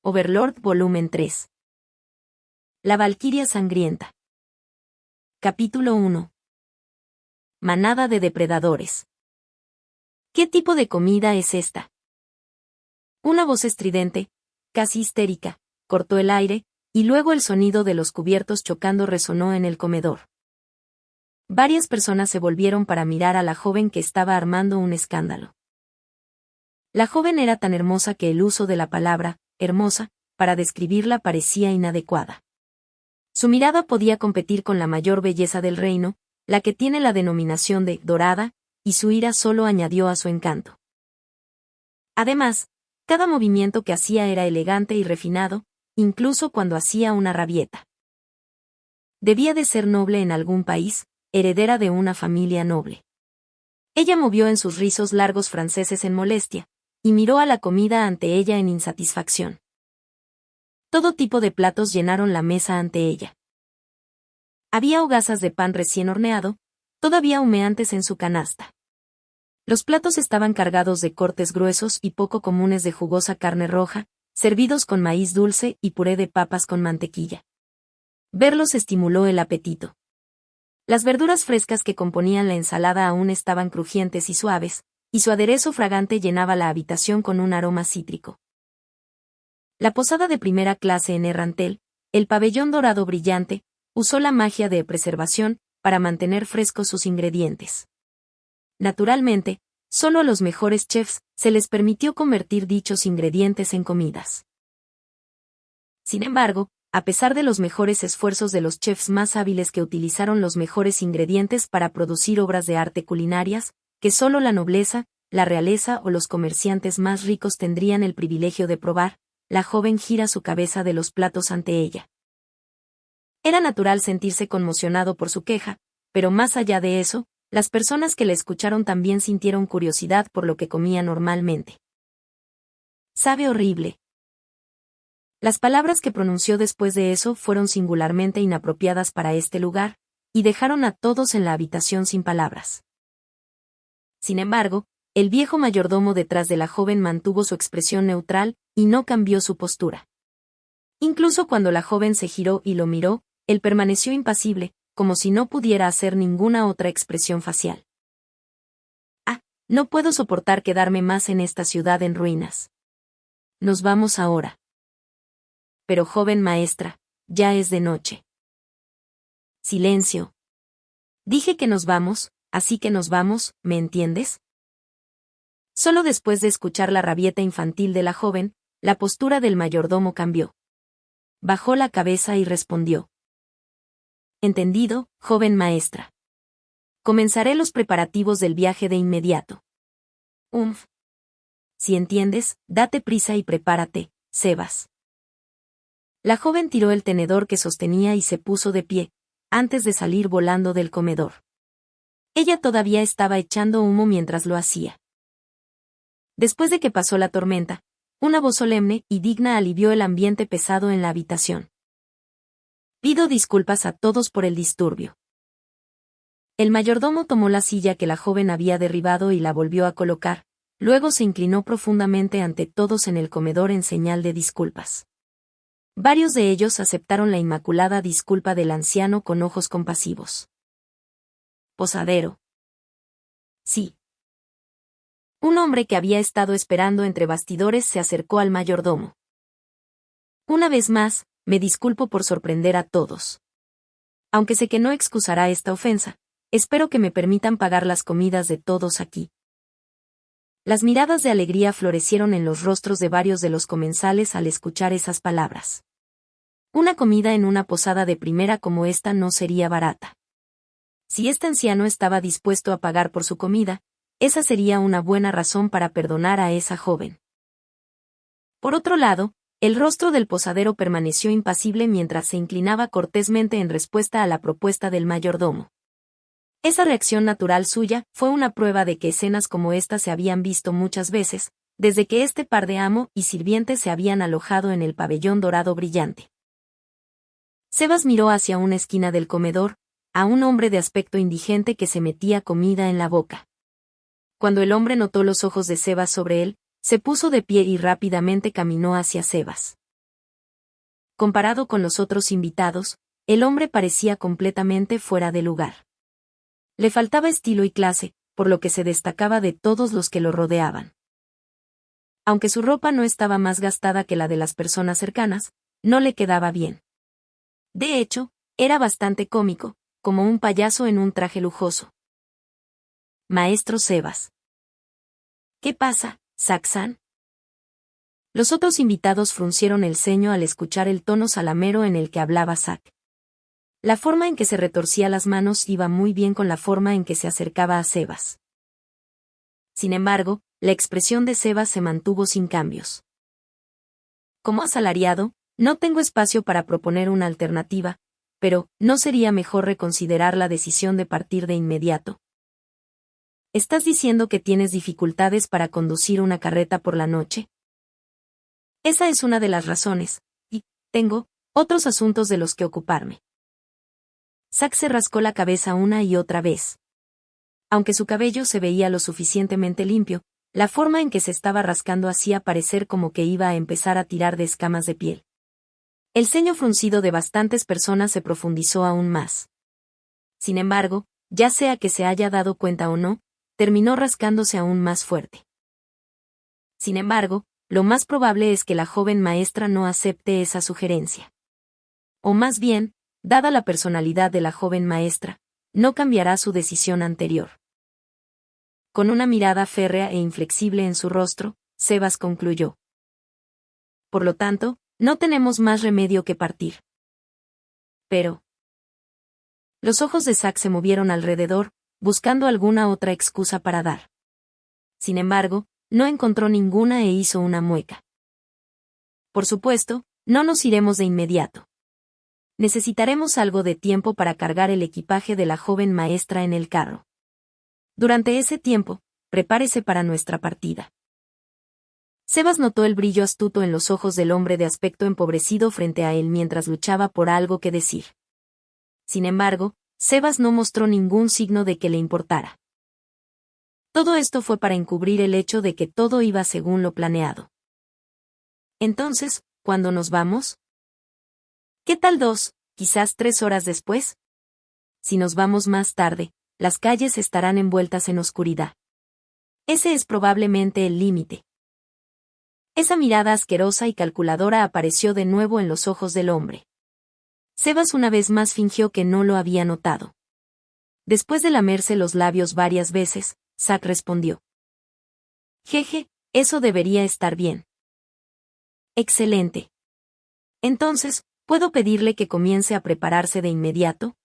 Overlord Volumen 3. La Valquiria Sangrienta. Capítulo 1. Manada de depredadores. ¿Qué tipo de comida es esta? Una voz estridente, casi histérica, cortó el aire, y luego el sonido de los cubiertos chocando resonó en el comedor. Varias personas se volvieron para mirar a la joven que estaba armando un escándalo. La joven era tan hermosa que el uso de la palabra hermosa para describirla parecía inadecuada. Su mirada podía competir con la mayor belleza del reino, la que tiene la denominación de dorada, y su ira solo añadió a su encanto. Además, cada movimiento que hacía era elegante y refinado, incluso cuando hacía una rabieta. Debía de ser noble en algún país, heredera de una familia noble. Ella movió en sus rizos largos franceses en molestia, y miró a la comida ante ella en insatisfacción. Todo tipo de platos llenaron la mesa ante ella. Había hogazas de pan recién horneado, todavía humeantes en su canasta. Los platos estaban cargados de cortes gruesos y poco comunes de jugosa carne roja, servidos con maíz dulce y puré de papas con mantequilla. Verlos estimuló el apetito. Las verduras frescas que componían la ensalada aún estaban crujientes y suaves, y su aderezo fragante llenaba la habitación con un aroma cítrico. La posada de primera clase en Errantel, el pabellón dorado brillante, usó la magia de preservación para mantener frescos sus ingredientes. Naturalmente, solo a los mejores chefs se les permitió convertir dichos ingredientes en comidas. Sin embargo, a pesar de los mejores esfuerzos de los chefs más hábiles que utilizaron los mejores ingredientes para producir obras de arte culinarias, que solo la nobleza, la realeza o los comerciantes más ricos tendrían el privilegio de probar, la joven gira su cabeza de los platos ante ella. Era natural sentirse conmocionado por su queja, pero más allá de eso, las personas que la escucharon también sintieron curiosidad por lo que comía normalmente. Sabe horrible. Las palabras que pronunció después de eso fueron singularmente inapropiadas para este lugar, y dejaron a todos en la habitación sin palabras. Sin embargo, el viejo mayordomo detrás de la joven mantuvo su expresión neutral, y no cambió su postura. Incluso cuando la joven se giró y lo miró, él permaneció impasible, como si no pudiera hacer ninguna otra expresión facial. No puedo soportar quedarme más en esta ciudad en ruinas. Nos vamos ahora. Pero joven maestra, ya es de noche. Silencio. Dije que nos vamos, así que nos vamos, ¿me entiendes? Solo después de escuchar la rabieta infantil de la joven, la postura del mayordomo cambió. Bajó la cabeza y respondió. Entendido, joven maestra. Comenzaré los preparativos del viaje de inmediato. Si entiendes, date prisa y prepárate, Sebas. La joven tiró el tenedor que sostenía y se puso de pie, antes de salir volando del comedor. Ella todavía estaba echando humo mientras lo hacía. Después de que pasó la tormenta, una voz solemne y digna alivió el ambiente pesado en la habitación. Pido disculpas a todos por el disturbio. El mayordomo tomó la silla que la joven había derribado y la volvió a colocar, luego se inclinó profundamente ante todos en el comedor en señal de disculpas. Varios de ellos aceptaron la inmaculada disculpa del anciano con ojos compasivos. Posadero. Sí. Un hombre que había estado esperando entre bastidores se acercó al mayordomo. Una vez más, me disculpo por sorprender a todos. Aunque sé que no excusará esta ofensa, espero que me permitan pagar las comidas de todos aquí. Las miradas de alegría florecieron en los rostros de varios de los comensales al escuchar esas palabras. Una comida en una posada de primera como esta no sería barata. Si este anciano estaba dispuesto a pagar por su comida, esa sería una buena razón para perdonar a esa joven. Por otro lado, el rostro del posadero permaneció impasible mientras se inclinaba cortésmente en respuesta a la propuesta del mayordomo. Esa reacción natural suya fue una prueba de que escenas como esta se habían visto muchas veces, desde que este par de amo y sirviente se habían alojado en el pabellón dorado brillante. Sebas miró hacia una esquina del comedor, a un hombre de aspecto indigente que se metía comida en la boca. Cuando el hombre notó los ojos de Sebas sobre él, se puso de pie y rápidamente caminó hacia Sebas. comparado con los otros invitados, el hombre parecía completamente fuera de lugar. Le faltaba estilo y clase, por lo que se destacaba de todos los que lo rodeaban. Aunque su ropa no estaba más gastada que la de las personas cercanas, no le quedaba bien. De hecho, era bastante cómico, como un payaso en un traje lujoso. Maestro Sebas. ¿Qué pasa, Zack-san? Los otros invitados fruncieron el ceño al escuchar el tono salamero en el que hablaba Zack. La forma en que se retorcía las manos iba muy bien con la forma en que se acercaba a Sebas. Sin embargo, la expresión de Sebas se mantuvo sin cambios. Como asalariado, no tengo espacio para proponer una alternativa, pero ¿no sería mejor reconsiderar la decisión de partir de inmediato? ¿Estás diciendo que tienes dificultades para conducir una carreta por la noche? Esa es una de las razones, y tengo otros asuntos de los que ocuparme. Zack se rascó la cabeza una y otra vez. Aunque su cabello se veía lo suficientemente limpio, la forma en que se estaba rascando hacía parecer como que iba a empezar a tirar de escamas de piel. El ceño fruncido de bastantes personas se profundizó aún más. Sin embargo, ya sea que se haya dado cuenta o no, terminó rascándose aún más fuerte. Sin embargo, lo más probable es que la joven maestra no acepte esa sugerencia. O más bien, dada la personalidad de la joven maestra, no cambiará su decisión anterior. Con una mirada férrea e inflexible en su rostro, Sebas concluyó. Por lo tanto, no tenemos más remedio que partir. Pero... Los ojos de Zack se movieron alrededor, buscando alguna otra excusa para dar. Sin embargo, no encontró ninguna e hizo una mueca. Por supuesto, no nos iremos de inmediato. Necesitaremos algo de tiempo para cargar el equipaje de la joven maestra en el carro. Durante ese tiempo, prepárese para nuestra partida. Sebas notó el brillo astuto en los ojos del hombre de aspecto empobrecido frente a él mientras luchaba por algo que decir. Sin embargo, Sebas no mostró ningún signo de que le importara. Todo esto fue para encubrir el hecho de que todo iba según lo planeado. Entonces, ¿cuándo nos vamos? ¿Qué tal 2, quizás 3 horas después? Si nos vamos más tarde, las calles estarán envueltas en oscuridad. Ese es probablemente el límite. Esa mirada asquerosa y calculadora apareció de nuevo en los ojos del hombre. Sebas una vez más fingió que no lo había notado. Después de lamerse los labios varias veces, Zack respondió. Jeje, eso debería estar bien. Excelente. Entonces, ¿puedo pedirle que comience a prepararse de inmediato?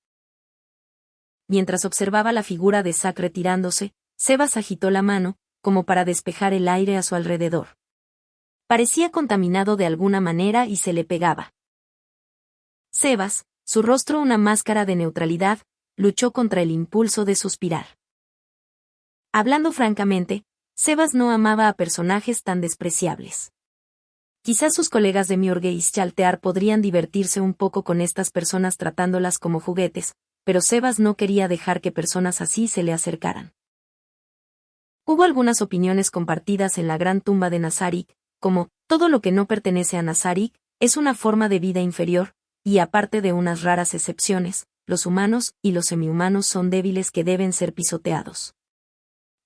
Mientras observaba la figura de Zack retirándose, Sebas agitó la mano, como para despejar el aire a su alrededor. Parecía contaminado de alguna manera y se le pegaba. Sebas, su rostro una máscara de neutralidad, luchó contra el impulso de suspirar. Hablando francamente, Sebas no amaba a personajes tan despreciables. Quizás sus colegas de Mjorge y Sjaltear podrían divertirse un poco con estas personas tratándolas como juguetes, pero Sebas no quería dejar que personas así se le acercaran. Hubo algunas opiniones compartidas en la gran tumba de Nazarik, como, todo lo que no pertenece a Nazarik, es una forma de vida inferior, y aparte de unas raras excepciones, los humanos y los semihumanos son débiles que deben ser pisoteados.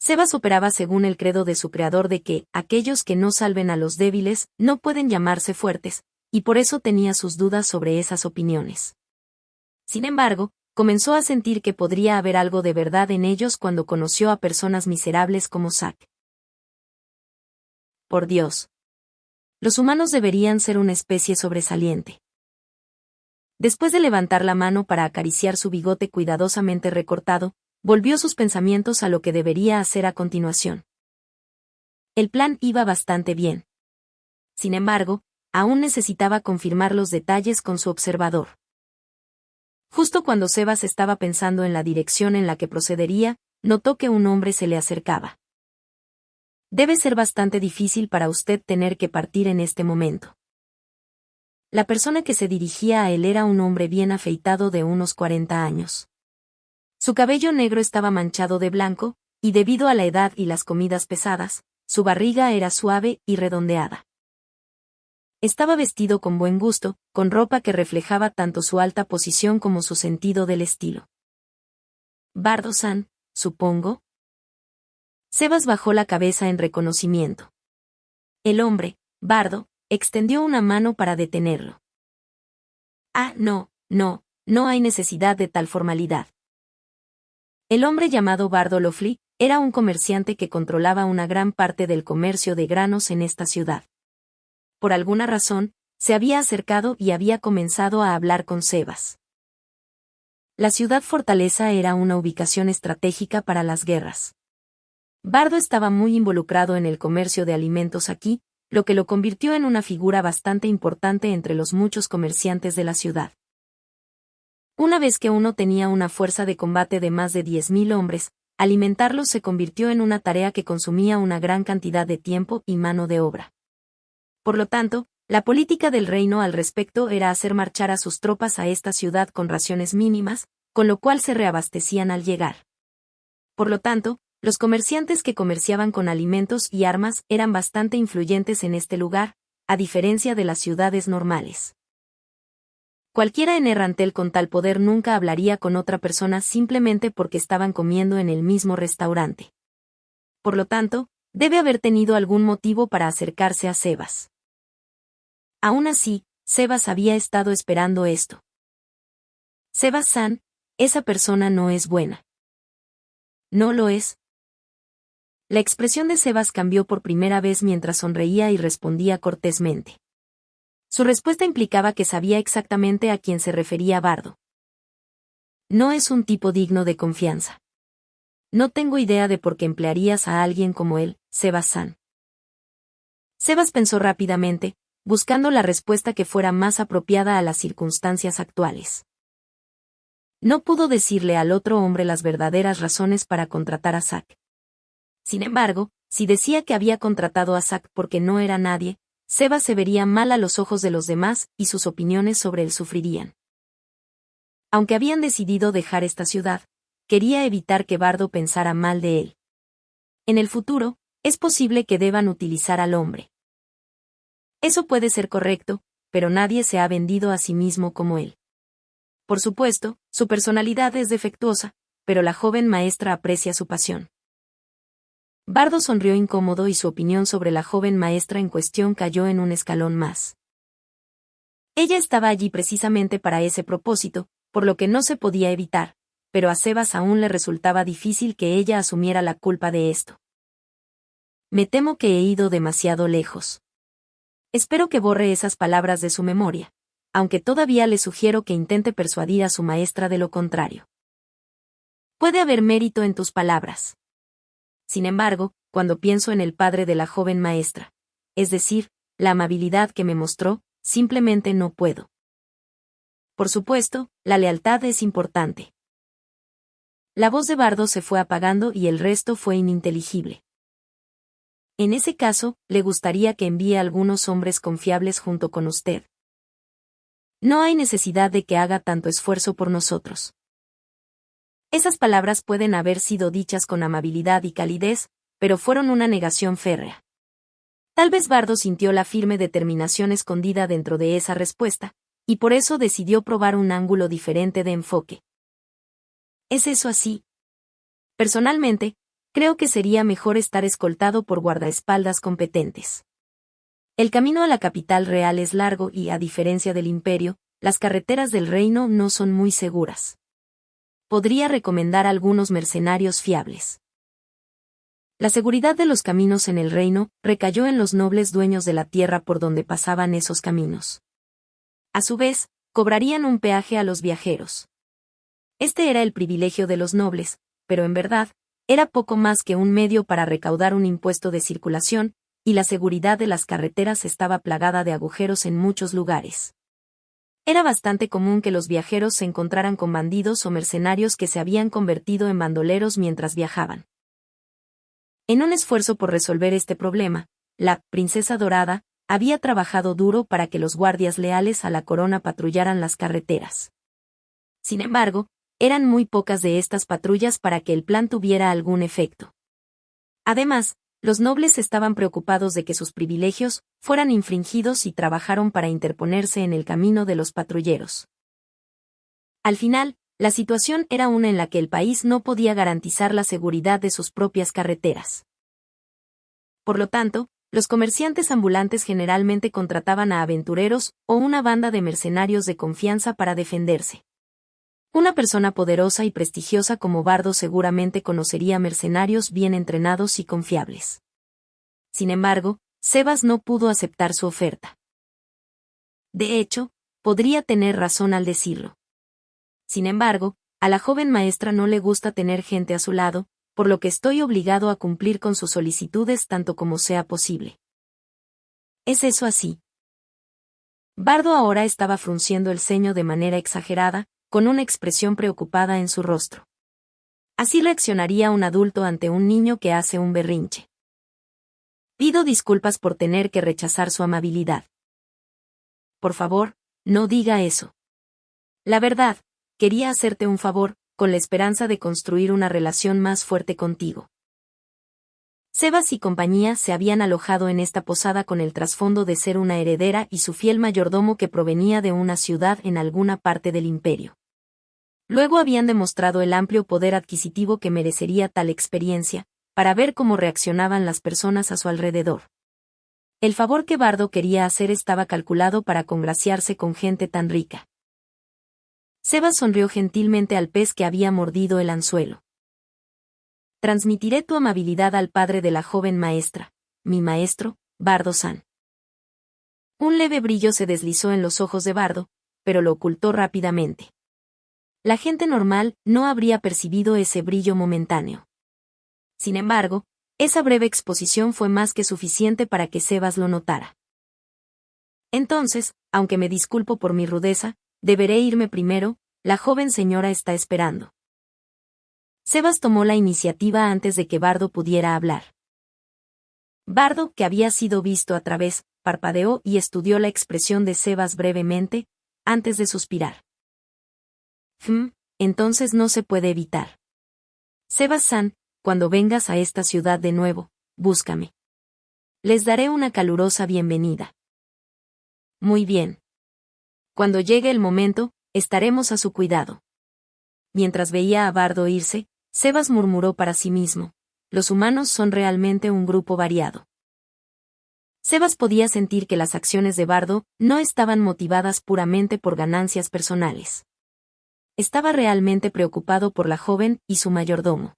Sebas operaba según el credo de su creador de que, aquellos que no salven a los débiles, no pueden llamarse fuertes, y por eso tenía sus dudas sobre esas opiniones. Sin embargo, comenzó a sentir que podría haber algo de verdad en ellos cuando conoció a personas miserables como Zack. Por Dios. Los humanos deberían ser una especie sobresaliente. Después de levantar la mano para acariciar su bigote cuidadosamente recortado, volvió sus pensamientos a lo que debería hacer a continuación. El plan iba bastante bien. Sin embargo, aún necesitaba confirmar los detalles con su observador. Justo cuando Sebas estaba pensando en la dirección en la que procedería, notó que un hombre se le acercaba. Debe ser bastante difícil para usted tener que partir en este momento. La persona que se dirigía a él era un hombre bien afeitado de unos 40 años. Su cabello negro estaba manchado de blanco, y debido a la edad y las comidas pesadas, su barriga era suave y redondeada. Estaba vestido con buen gusto, con ropa que reflejaba tanto su alta posición como su sentido del estilo. «Bardo-san, supongo». Sebas bajó la cabeza en reconocimiento. El hombre, Bardo, extendió una mano para detenerlo. «Ah, no hay necesidad de tal formalidad». El hombre llamado Bardo Lofli era un comerciante que controlaba una gran parte del comercio de granos en esta ciudad. Por alguna razón, se había acercado y había comenzado a hablar con Sebas. La ciudad fortaleza era una ubicación estratégica para las guerras. Bardo estaba muy involucrado en el comercio de alimentos aquí, lo que lo convirtió en una figura bastante importante entre los muchos comerciantes de la ciudad. Una vez que uno tenía una fuerza de combate de más de 10.000 hombres, alimentarlos se convirtió en una tarea que consumía una gran cantidad de tiempo y mano de obra. Por lo tanto, la política del reino al respecto era hacer marchar a sus tropas a esta ciudad con raciones mínimas, con lo cual se reabastecían al llegar. Por lo tanto, los comerciantes que comerciaban con alimentos y armas eran bastante influyentes en este lugar, a diferencia de las ciudades normales. Cualquiera en Errantel con tal poder nunca hablaría con otra persona simplemente porque estaban comiendo en el mismo restaurante. Por lo tanto, debe haber tenido algún motivo para acercarse a Sebas. Aún así, Sebas había estado esperando esto. «Sebas-san, esa persona no es buena». «¿No lo es?». La expresión de Sebas cambió por primera vez mientras sonreía y respondía cortésmente. Su respuesta implicaba que sabía exactamente a quién se refería Bardo. «No es un tipo digno de confianza. No tengo idea de por qué emplearías a alguien como él, Sebas-san». Sebas pensó rápidamente, buscando la respuesta que fuera más apropiada a las circunstancias actuales. No pudo decirle al otro hombre las verdaderas razones para contratar a Zack. Sin embargo, si decía que había contratado a Zack porque no era nadie, Sebas se vería mal a los ojos de los demás y sus opiniones sobre él sufrirían. Aunque habían decidido dejar esta ciudad, quería evitar que Bardo pensara mal de él. En el futuro, es posible que deban utilizar al hombre. Eso puede ser correcto, pero nadie se ha vendido a sí mismo como él. Por supuesto, su personalidad es defectuosa, pero la joven maestra aprecia su pasión. Bardo sonrió incómodo y su opinión sobre la joven maestra en cuestión cayó en un escalón más. Ella estaba allí precisamente para ese propósito, por lo que no se podía evitar, pero a Sebas aún le resultaba difícil que ella asumiera la culpa de esto. «Me temo que he ido demasiado lejos. Espero que borre esas palabras de su memoria, aunque todavía le sugiero que intente persuadir a su maestra de lo contrario. Puede haber mérito en tus palabras. Sin embargo, cuando pienso en el padre de la joven maestra, es decir, la amabilidad que me mostró, simplemente no puedo. Por supuesto, la lealtad es importante». La voz de Bardo se fue apagando y el resto fue ininteligible. «En ese caso, le gustaría que envíe algunos hombres confiables junto con usted. No hay necesidad de que haga tanto esfuerzo por nosotros». Esas palabras pueden haber sido dichas con amabilidad y calidez, pero fueron una negación férrea. Tal vez Bardo sintió la firme determinación escondida dentro de esa respuesta, y por eso decidió probar un ángulo diferente de enfoque. «¿Es eso así? Personalmente, creo que sería mejor estar escoltado por guardaespaldas competentes. El camino a la capital real es largo y, a diferencia del imperio, las carreteras del reino no son muy seguras. Podría recomendar algunos mercenarios fiables». La seguridad de los caminos en el reino recayó en los nobles dueños de la tierra por donde pasaban esos caminos. A su vez, cobrarían un peaje a los viajeros. Este era el privilegio de los nobles, pero en verdad, era poco más que un medio para recaudar un impuesto de circulación, y la seguridad de las carreteras estaba plagada de agujeros en muchos lugares. Era bastante común que los viajeros se encontraran con bandidos o mercenarios que se habían convertido en bandoleros mientras viajaban. En un esfuerzo por resolver este problema, la Princesa Dorada había trabajado duro para que los guardias leales a la corona patrullaran las carreteras. Sin embargo, eran muy pocas de estas patrullas para que el plan tuviera algún efecto. Además, Los nobles estaban preocupados de que sus privilegios fueran infringidos y trabajaron para interponerse en el camino de los patrulleros. Al final, la situación era una en la que el país no podía garantizar la seguridad de sus propias carreteras. Por lo tanto, los comerciantes ambulantes generalmente contrataban a aventureros o una banda de mercenarios de confianza para defenderse. Una persona poderosa y prestigiosa como Bardo seguramente conocería mercenarios bien entrenados y confiables. Sin embargo, Sebas no pudo aceptar su oferta. De hecho, podría tener razón al decirlo. Sin embargo, a la joven maestra no le gusta tener gente a su lado, por lo que estoy obligado a cumplir con sus solicitudes tanto como sea posible. ¿Es eso así? Bardo ahora estaba frunciendo el ceño de manera exagerada, con una expresión preocupada en su rostro. Así reaccionaría un adulto ante un niño que hace un berrinche. Pido disculpas por tener que rechazar su amabilidad. Por favor, no diga eso. La verdad, quería hacerte un favor, con la esperanza de construir una relación más fuerte contigo. Sebas y compañía se habían alojado en esta posada con el trasfondo de ser una heredera y su fiel mayordomo que provenía de una ciudad en alguna parte del imperio. Luego habían demostrado el amplio poder adquisitivo que merecería tal experiencia, para ver cómo reaccionaban las personas a su alrededor. El favor que Bardo quería hacer estaba calculado para congraciarse con gente tan rica. Sebas sonrió gentilmente al pez que había mordido el anzuelo. Transmitiré tu amabilidad al padre de la joven maestra, mi maestro, Bardo-san. Un leve brillo se deslizó en los ojos de Bardo, pero lo ocultó rápidamente. La gente normal no habría percibido ese brillo momentáneo. Sin embargo, esa breve exposición fue más que suficiente para que Sebas lo notara. Entonces, aunque me disculpo por mi rudeza, deberé irme primero, la joven señora está esperando. Sebas tomó la iniciativa antes de que Bardo pudiera hablar. Bardo, que había sido visto a través, parpadeó y estudió la expresión de Sebas brevemente, antes de suspirar. Entonces no se puede evitar. Sebas-san, cuando vengas a esta ciudad de nuevo, búscame. Les daré una calurosa bienvenida. Muy bien. Cuando llegue el momento, estaremos a su cuidado. Mientras veía a Bardo irse, Sebas murmuró para sí mismo, los humanos son realmente un grupo variado. Sebas podía sentir que las acciones de Bardo no estaban motivadas puramente por ganancias personales. Estaba realmente preocupado por la joven y su mayordomo.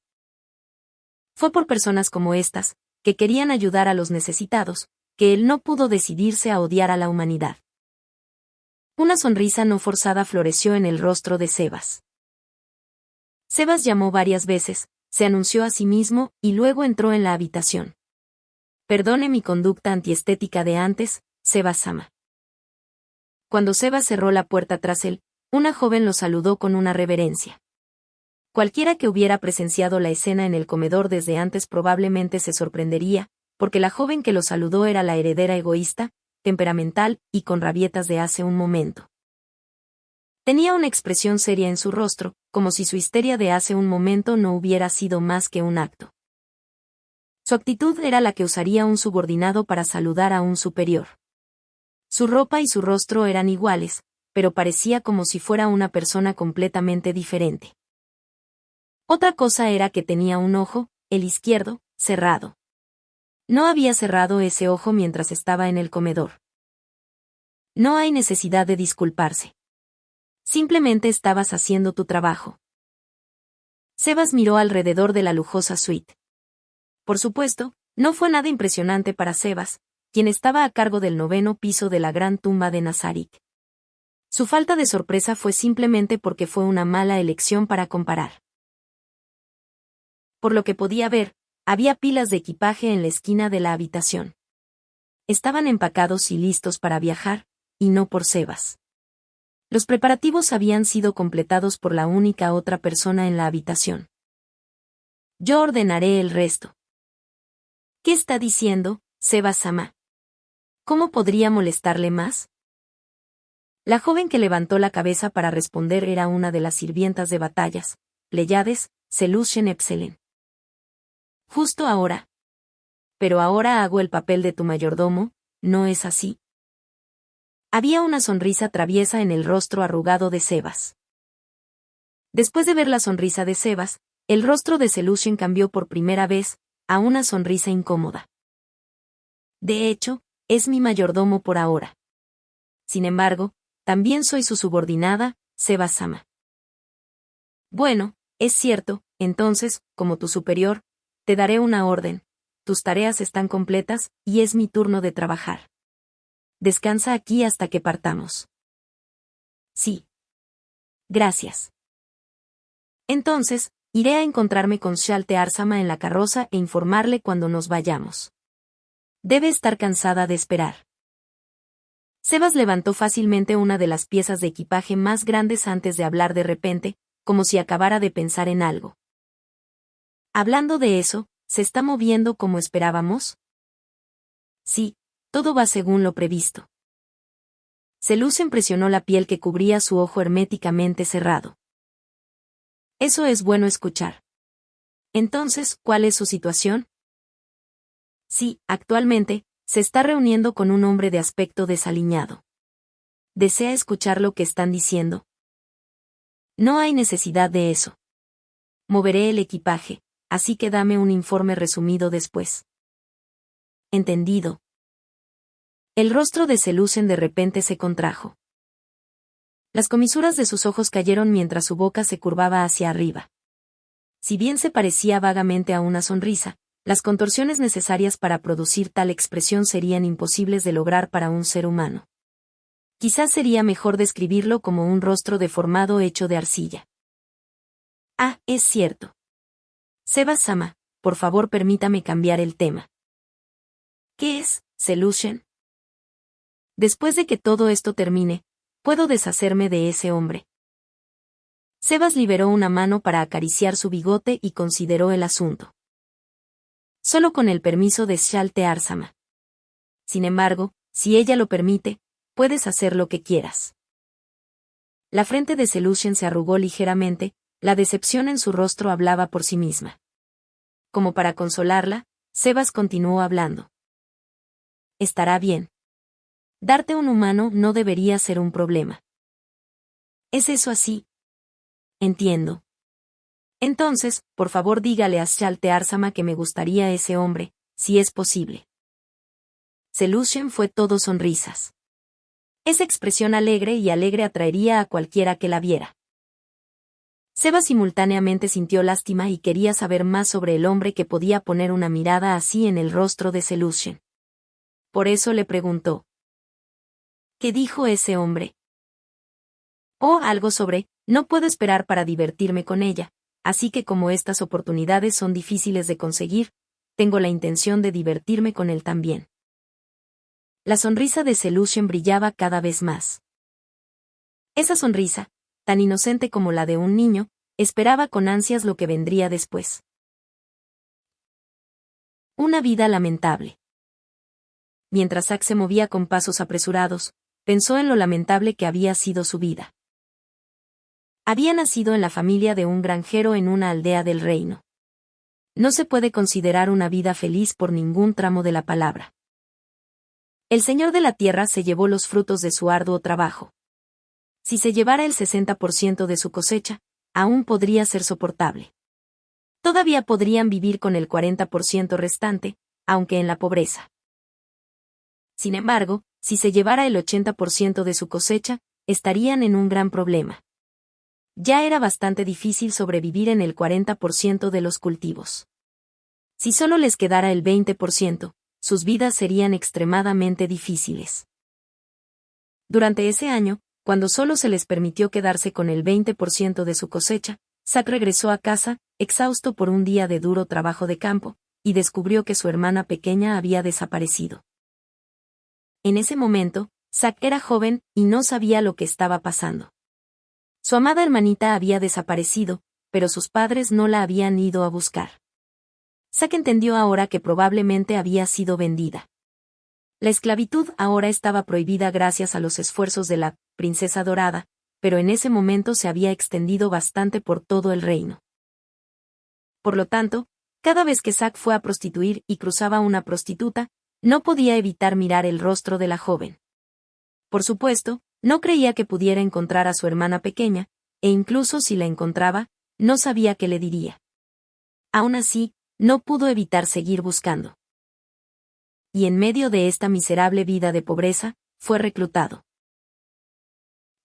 Fue por personas como estas, que querían ayudar a los necesitados, que él no pudo decidirse a odiar a la humanidad. Una sonrisa no forzada floreció en el rostro de Sebas. Sebas llamó varias veces, se anunció a sí mismo y luego entró en la habitación. Perdone mi conducta antiestética de antes, Sebas-sama. Cuando Sebas cerró la puerta tras él, una joven lo saludó con una reverencia. Cualquiera que hubiera presenciado la escena en el comedor desde antes probablemente se sorprendería, porque la joven que lo saludó era la heredera egoísta, temperamental y con rabietas de hace un momento. Tenía una expresión seria en su rostro, como si su histeria de hace un momento no hubiera sido más que un acto. Su actitud era la que usaría un subordinado para saludar a un superior. Su ropa y su rostro eran iguales, pero parecía como si fuera una persona completamente diferente. Otra cosa era que tenía un ojo, el izquierdo, cerrado. No había cerrado ese ojo mientras estaba en el comedor. No hay necesidad de disculparse. Simplemente estabas haciendo tu trabajo. Sebas miró alrededor de la lujosa suite. Por supuesto, no fue nada impresionante para Sebas, quien estaba a cargo del 9º piso de la gran tumba de Nazarik. Su falta de sorpresa fue simplemente porque fue una mala elección para comparar. Por lo que podía ver, había pilas de equipaje en la esquina de la habitación. Estaban empacados y listos para viajar, y no por Sebas. Los preparativos habían sido completados por la única otra persona en la habitación. Yo ordenaré el resto. ¿Qué está diciendo, Sebas-sama? ¿Cómo podría molestarle más? La joven que levantó la cabeza para responder era una de las sirvientas de batallas, Pleiades, Selushen Epselen. Justo ahora. Pero ahora hago el papel de tu mayordomo, ¿no es así? Había una sonrisa traviesa en el rostro arrugado de Sebas. Después de ver la sonrisa de Sebas, el rostro de Selucien cambió por primera vez a una sonrisa incómoda. De hecho, es mi mayordomo por ahora. Sin embargo, también soy su subordinada, Sebas-sama. Bueno, es cierto, entonces, como tu superior, te daré una orden. Tus tareas están completas, y es mi turno de trabajar. Descansa aquí hasta que partamos. Sí. Gracias. Entonces, iré a encontrarme con Shaltearsama en la carroza e informarle cuando nos vayamos. Debe estar cansada de esperar. Sebas levantó fácilmente una de las piezas de equipaje más grandes antes de hablar de repente, como si acabara de pensar en algo. Hablando de eso, ¿se está moviendo como esperábamos? Sí, todo va según lo previsto. Selucen presionó la piel que cubría su ojo herméticamente cerrado. Eso es bueno escuchar. Entonces, ¿cuál es su situación? Sí, actualmente, se está reuniendo con un hombre de aspecto desaliñado. ¿Desea escuchar lo que están diciendo? No hay necesidad de eso. Moveré el equipaje, así que dame un informe resumido después. Entendido. El rostro de Selucen de repente se contrajo. Las comisuras de sus ojos cayeron mientras su boca se curvaba hacia arriba. Si bien se parecía vagamente a una sonrisa, las contorsiones necesarias para producir tal expresión serían imposibles de lograr para un ser humano. Quizás sería mejor describirlo como un rostro deformado hecho de arcilla. Ah, es cierto. Sebas-sama, por favor permítame cambiar el tema. ¿Qué es, Selucen? Después de que todo esto termine, puedo deshacerme de ese hombre. Sebas liberó una mano para acariciar su bigote y consideró el asunto. Solo con el permiso de Shaltearsama. Sin embargo, si ella lo permite, puedes hacer lo que quieras. La frente de Selucen se arrugó ligeramente, la decepción en su rostro hablaba por sí misma. Como para consolarla, Sebas continuó hablando. Estará bien. Darte un humano no debería ser un problema. ¿Es eso así? Entiendo. Entonces, por favor dígale a Shaltearsama que me gustaría ese hombre, si es posible. Selucen fue todo sonrisas. Esa expresión alegre atraería a cualquiera que la viera. Sebas simultáneamente sintió lástima y quería saber más sobre el hombre que podía poner una mirada así en el rostro de Selucen. Por eso le preguntó. ¿Qué dijo ese hombre? Oh, algo sobre, no puedo esperar para divertirme con ella, así que como estas oportunidades son difíciles de conseguir, tengo la intención de divertirme con él también. La sonrisa de Selucen brillaba cada vez más. Esa sonrisa, tan inocente como la de un niño, esperaba con ansias lo que vendría después. Una vida lamentable. Mientras Zack se movía con pasos apresurados, pensó en lo lamentable que había sido su vida. Había nacido en la familia de un granjero en una aldea del reino. No se puede considerar una vida feliz por ningún tramo de la palabra. El señor de la tierra se llevó los frutos de su arduo trabajo. Si se llevara el 60% de su cosecha, aún podría ser soportable. Todavía podrían vivir con el 40% restante, aunque en la pobreza. Sin embargo, si se llevara el 80% de su cosecha, estarían en un gran problema. Ya era bastante difícil sobrevivir en el 40% de los cultivos. Si solo les quedara el 20%, sus vidas serían extremadamente difíciles. Durante ese año, cuando solo se les permitió quedarse con el 20% de su cosecha, Zack regresó a casa, exhausto por un día de duro trabajo de campo, y descubrió que su hermana pequeña había desaparecido. En ese momento, Zack era joven y no sabía lo que estaba pasando. Su amada hermanita había desaparecido, pero sus padres no la habían ido a buscar. Zack entendió ahora que probablemente había sido vendida. La esclavitud ahora estaba prohibida gracias a los esfuerzos de la princesa dorada, pero en ese momento se había extendido bastante por todo el reino. Por lo tanto, Cada vez que Zack fue a prostituir y cruzaba una prostituta, no podía evitar mirar el rostro de la joven. Por supuesto, no creía que pudiera encontrar a su hermana pequeña, e incluso si la encontraba, no sabía qué le diría. Aún así, no pudo evitar seguir buscando. Y en medio de esta miserable vida de pobreza, fue reclutado.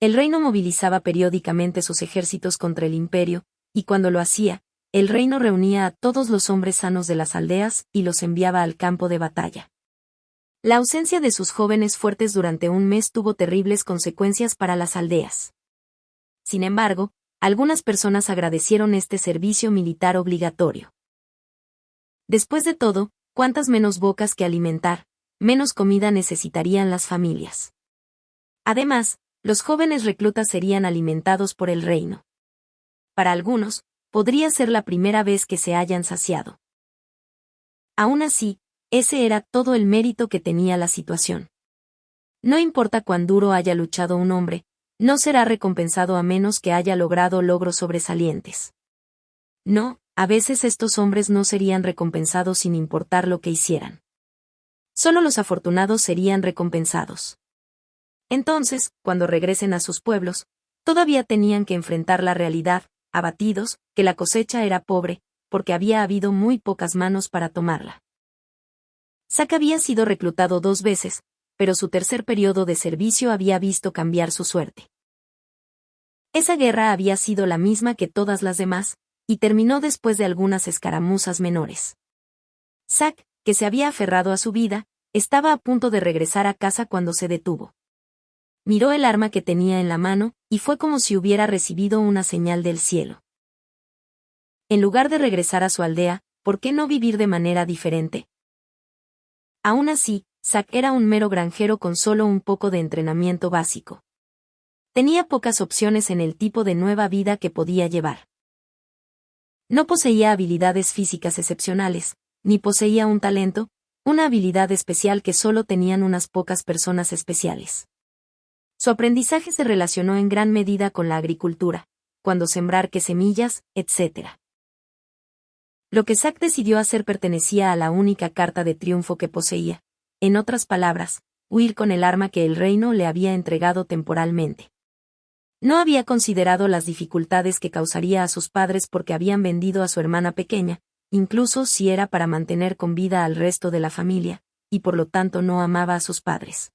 El reino movilizaba periódicamente sus ejércitos contra el imperio, y cuando lo hacía, el reino reunía a todos los hombres sanos de las aldeas y los enviaba al campo de batalla. La ausencia de sus jóvenes fuertes durante un mes tuvo terribles consecuencias para las aldeas. Sin embargo, algunas personas agradecieron este servicio militar obligatorio. Después de todo, cuántas menos bocas que alimentar, menos comida necesitarían las familias. Además, los jóvenes reclutas serían alimentados por el reino. Para algunos, podría ser la primera vez que se hayan saciado. Aún así, ese era todo el mérito que tenía la situación. No importa cuán duro haya luchado un hombre, no será recompensado a menos que haya logrado logros sobresalientes. No, a veces estos hombres no serían recompensados sin importar lo que hicieran. Solo los afortunados serían recompensados. Entonces, cuando regresen a sus pueblos, todavía tenían que enfrentar la realidad, abatidos, que la cosecha era pobre, porque había habido muy pocas manos para tomarla. Zack había sido reclutado 2 veces, pero su tercer periodo de servicio había visto cambiar su suerte. Esa guerra había sido la misma que todas las demás, y terminó después de algunas escaramuzas menores. Zack, que se había aferrado a su vida, estaba a punto de regresar a casa cuando se detuvo. Miró el arma que tenía en la mano, y fue como si hubiera recibido una señal del cielo. En lugar de regresar a su aldea, ¿por qué no vivir de manera diferente? Aún así, Zack era un mero granjero con solo un poco de entrenamiento básico. Tenía pocas opciones en el tipo de nueva vida que podía llevar. No poseía habilidades físicas excepcionales, ni poseía un talento, una habilidad especial que solo tenían unas pocas personas especiales. Su aprendizaje se relacionó en gran medida con la agricultura, cuándo sembrar qué semillas, etc. Lo que Zack decidió hacer pertenecía a la única carta de triunfo que poseía, en otras palabras, huir con el arma que el reino le había entregado temporalmente. No había considerado las dificultades que causaría a sus padres porque habían vendido a su hermana pequeña, incluso si era para mantener con vida al resto de la familia, y por lo tanto no amaba a sus padres.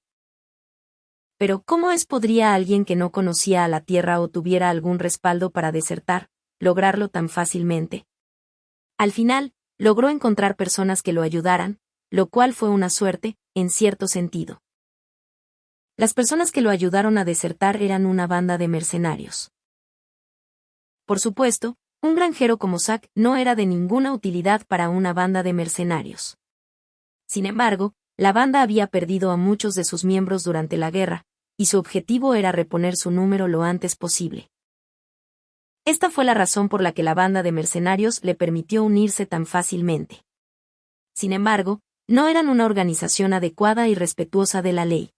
Pero ¿cómo podría alguien que no conocía a la tierra o tuviera algún respaldo para desertar, lograrlo tan fácilmente? Al final, logró encontrar personas que lo ayudaran, lo cual fue una suerte, en cierto sentido. Las personas que lo ayudaron a desertar eran una banda de mercenarios. Por supuesto, un granjero como Zack no era de ninguna utilidad para una banda de mercenarios. Sin embargo, la banda había perdido a muchos de sus miembros durante la guerra, y su objetivo era reponer su número lo antes posible. Esta fue la razón por la que la banda de mercenarios le permitió unirse tan fácilmente. Sin embargo, no eran una organización adecuada y respetuosa de la ley.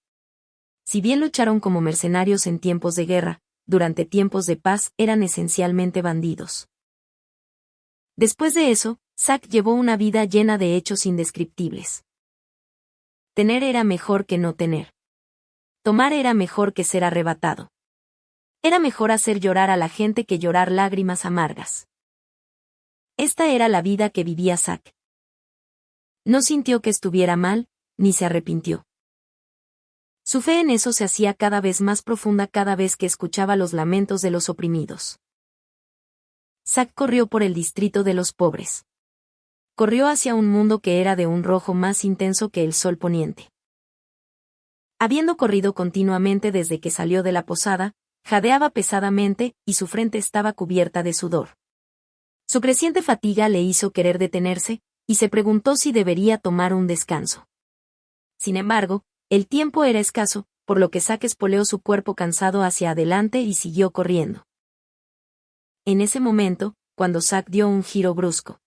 Si bien lucharon como mercenarios en tiempos de guerra, durante tiempos de paz eran esencialmente bandidos. Después de eso, Zack llevó una vida llena de hechos indescriptibles. Tener era mejor que no tener. Tomar era mejor que ser arrebatado. Era mejor hacer llorar a la gente que llorar lágrimas amargas. Esta era la vida que vivía Zack. No sintió que estuviera mal, ni se arrepintió. Su fe en eso se hacía cada vez más profunda cada vez que escuchaba los lamentos de los oprimidos. Zack corrió por el distrito de los pobres. Corrió hacia un mundo que era de un rojo más intenso que el sol poniente. Habiendo corrido continuamente desde que salió de la posada, jadeaba pesadamente, y su frente estaba cubierta de sudor. Su creciente fatiga le hizo querer detenerse, y se preguntó si debería tomar un descanso. Sin embargo, el tiempo era escaso, por lo que Zack espoleó su cuerpo cansado hacia adelante y siguió corriendo. En ese momento, cuando Zack dio un giro brusco.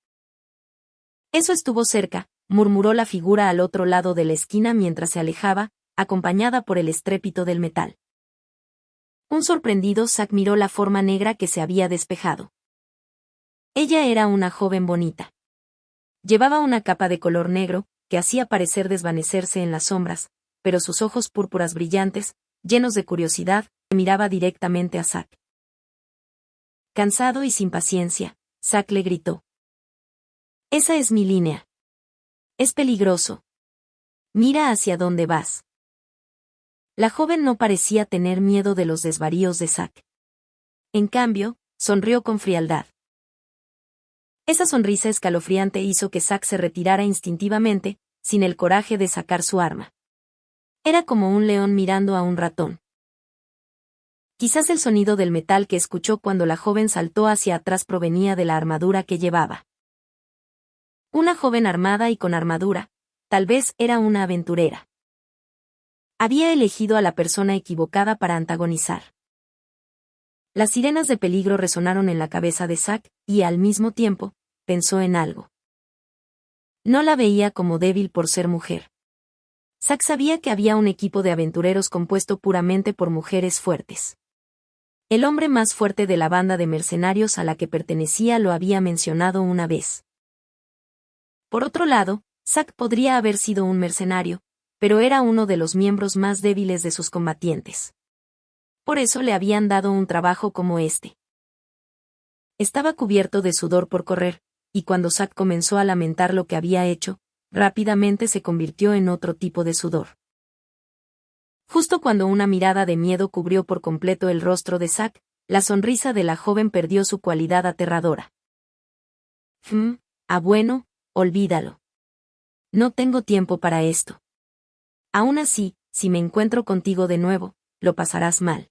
Eso estuvo cerca, murmuró la figura al otro lado de la esquina mientras se alejaba, acompañada por el estrépito del metal. Un sorprendido Zack miró la forma negra que se había despejado. Ella era una joven bonita. Llevaba una capa de color negro, que hacía parecer desvanecerse en las sombras, pero sus ojos púrpuras brillantes, llenos de curiosidad, miraba directamente a Zack. Cansado y sin paciencia, Zack le gritó. Esa es mi línea. Es peligroso. Mira hacia dónde vas. La joven no parecía tener miedo de los desvaríos de Zack. En cambio, sonrió con frialdad. Esa sonrisa escalofriante hizo que Zack se retirara instintivamente, sin el coraje de sacar su arma. Era como un león mirando a un ratón. Quizás el sonido del metal que escuchó cuando la joven saltó hacia atrás provenía de la armadura que llevaba. Una joven armada y con armadura, tal vez era una aventurera. Había elegido a la persona equivocada para antagonizar. Las sirenas de peligro resonaron en la cabeza de Zack, y al mismo tiempo, pensó en algo. No la veía como débil por ser mujer. Zack sabía que había un equipo de aventureros compuesto puramente por mujeres fuertes. El hombre más fuerte de la banda de mercenarios a la que pertenecía lo había mencionado una vez. Por otro lado, Zack podría haber sido un mercenario, pero era uno de los miembros más débiles de sus combatientes. Por eso le habían dado un trabajo como este. Estaba cubierto de sudor por correr, y cuando Zack comenzó a lamentar lo que había hecho, rápidamente se convirtió en otro tipo de sudor. Justo cuando una mirada de miedo cubrió por completo el rostro de Zack, la sonrisa de la joven perdió su cualidad aterradora. Bueno, olvídalo. No tengo tiempo para esto. Aún así, si me encuentro contigo de nuevo, lo pasarás mal.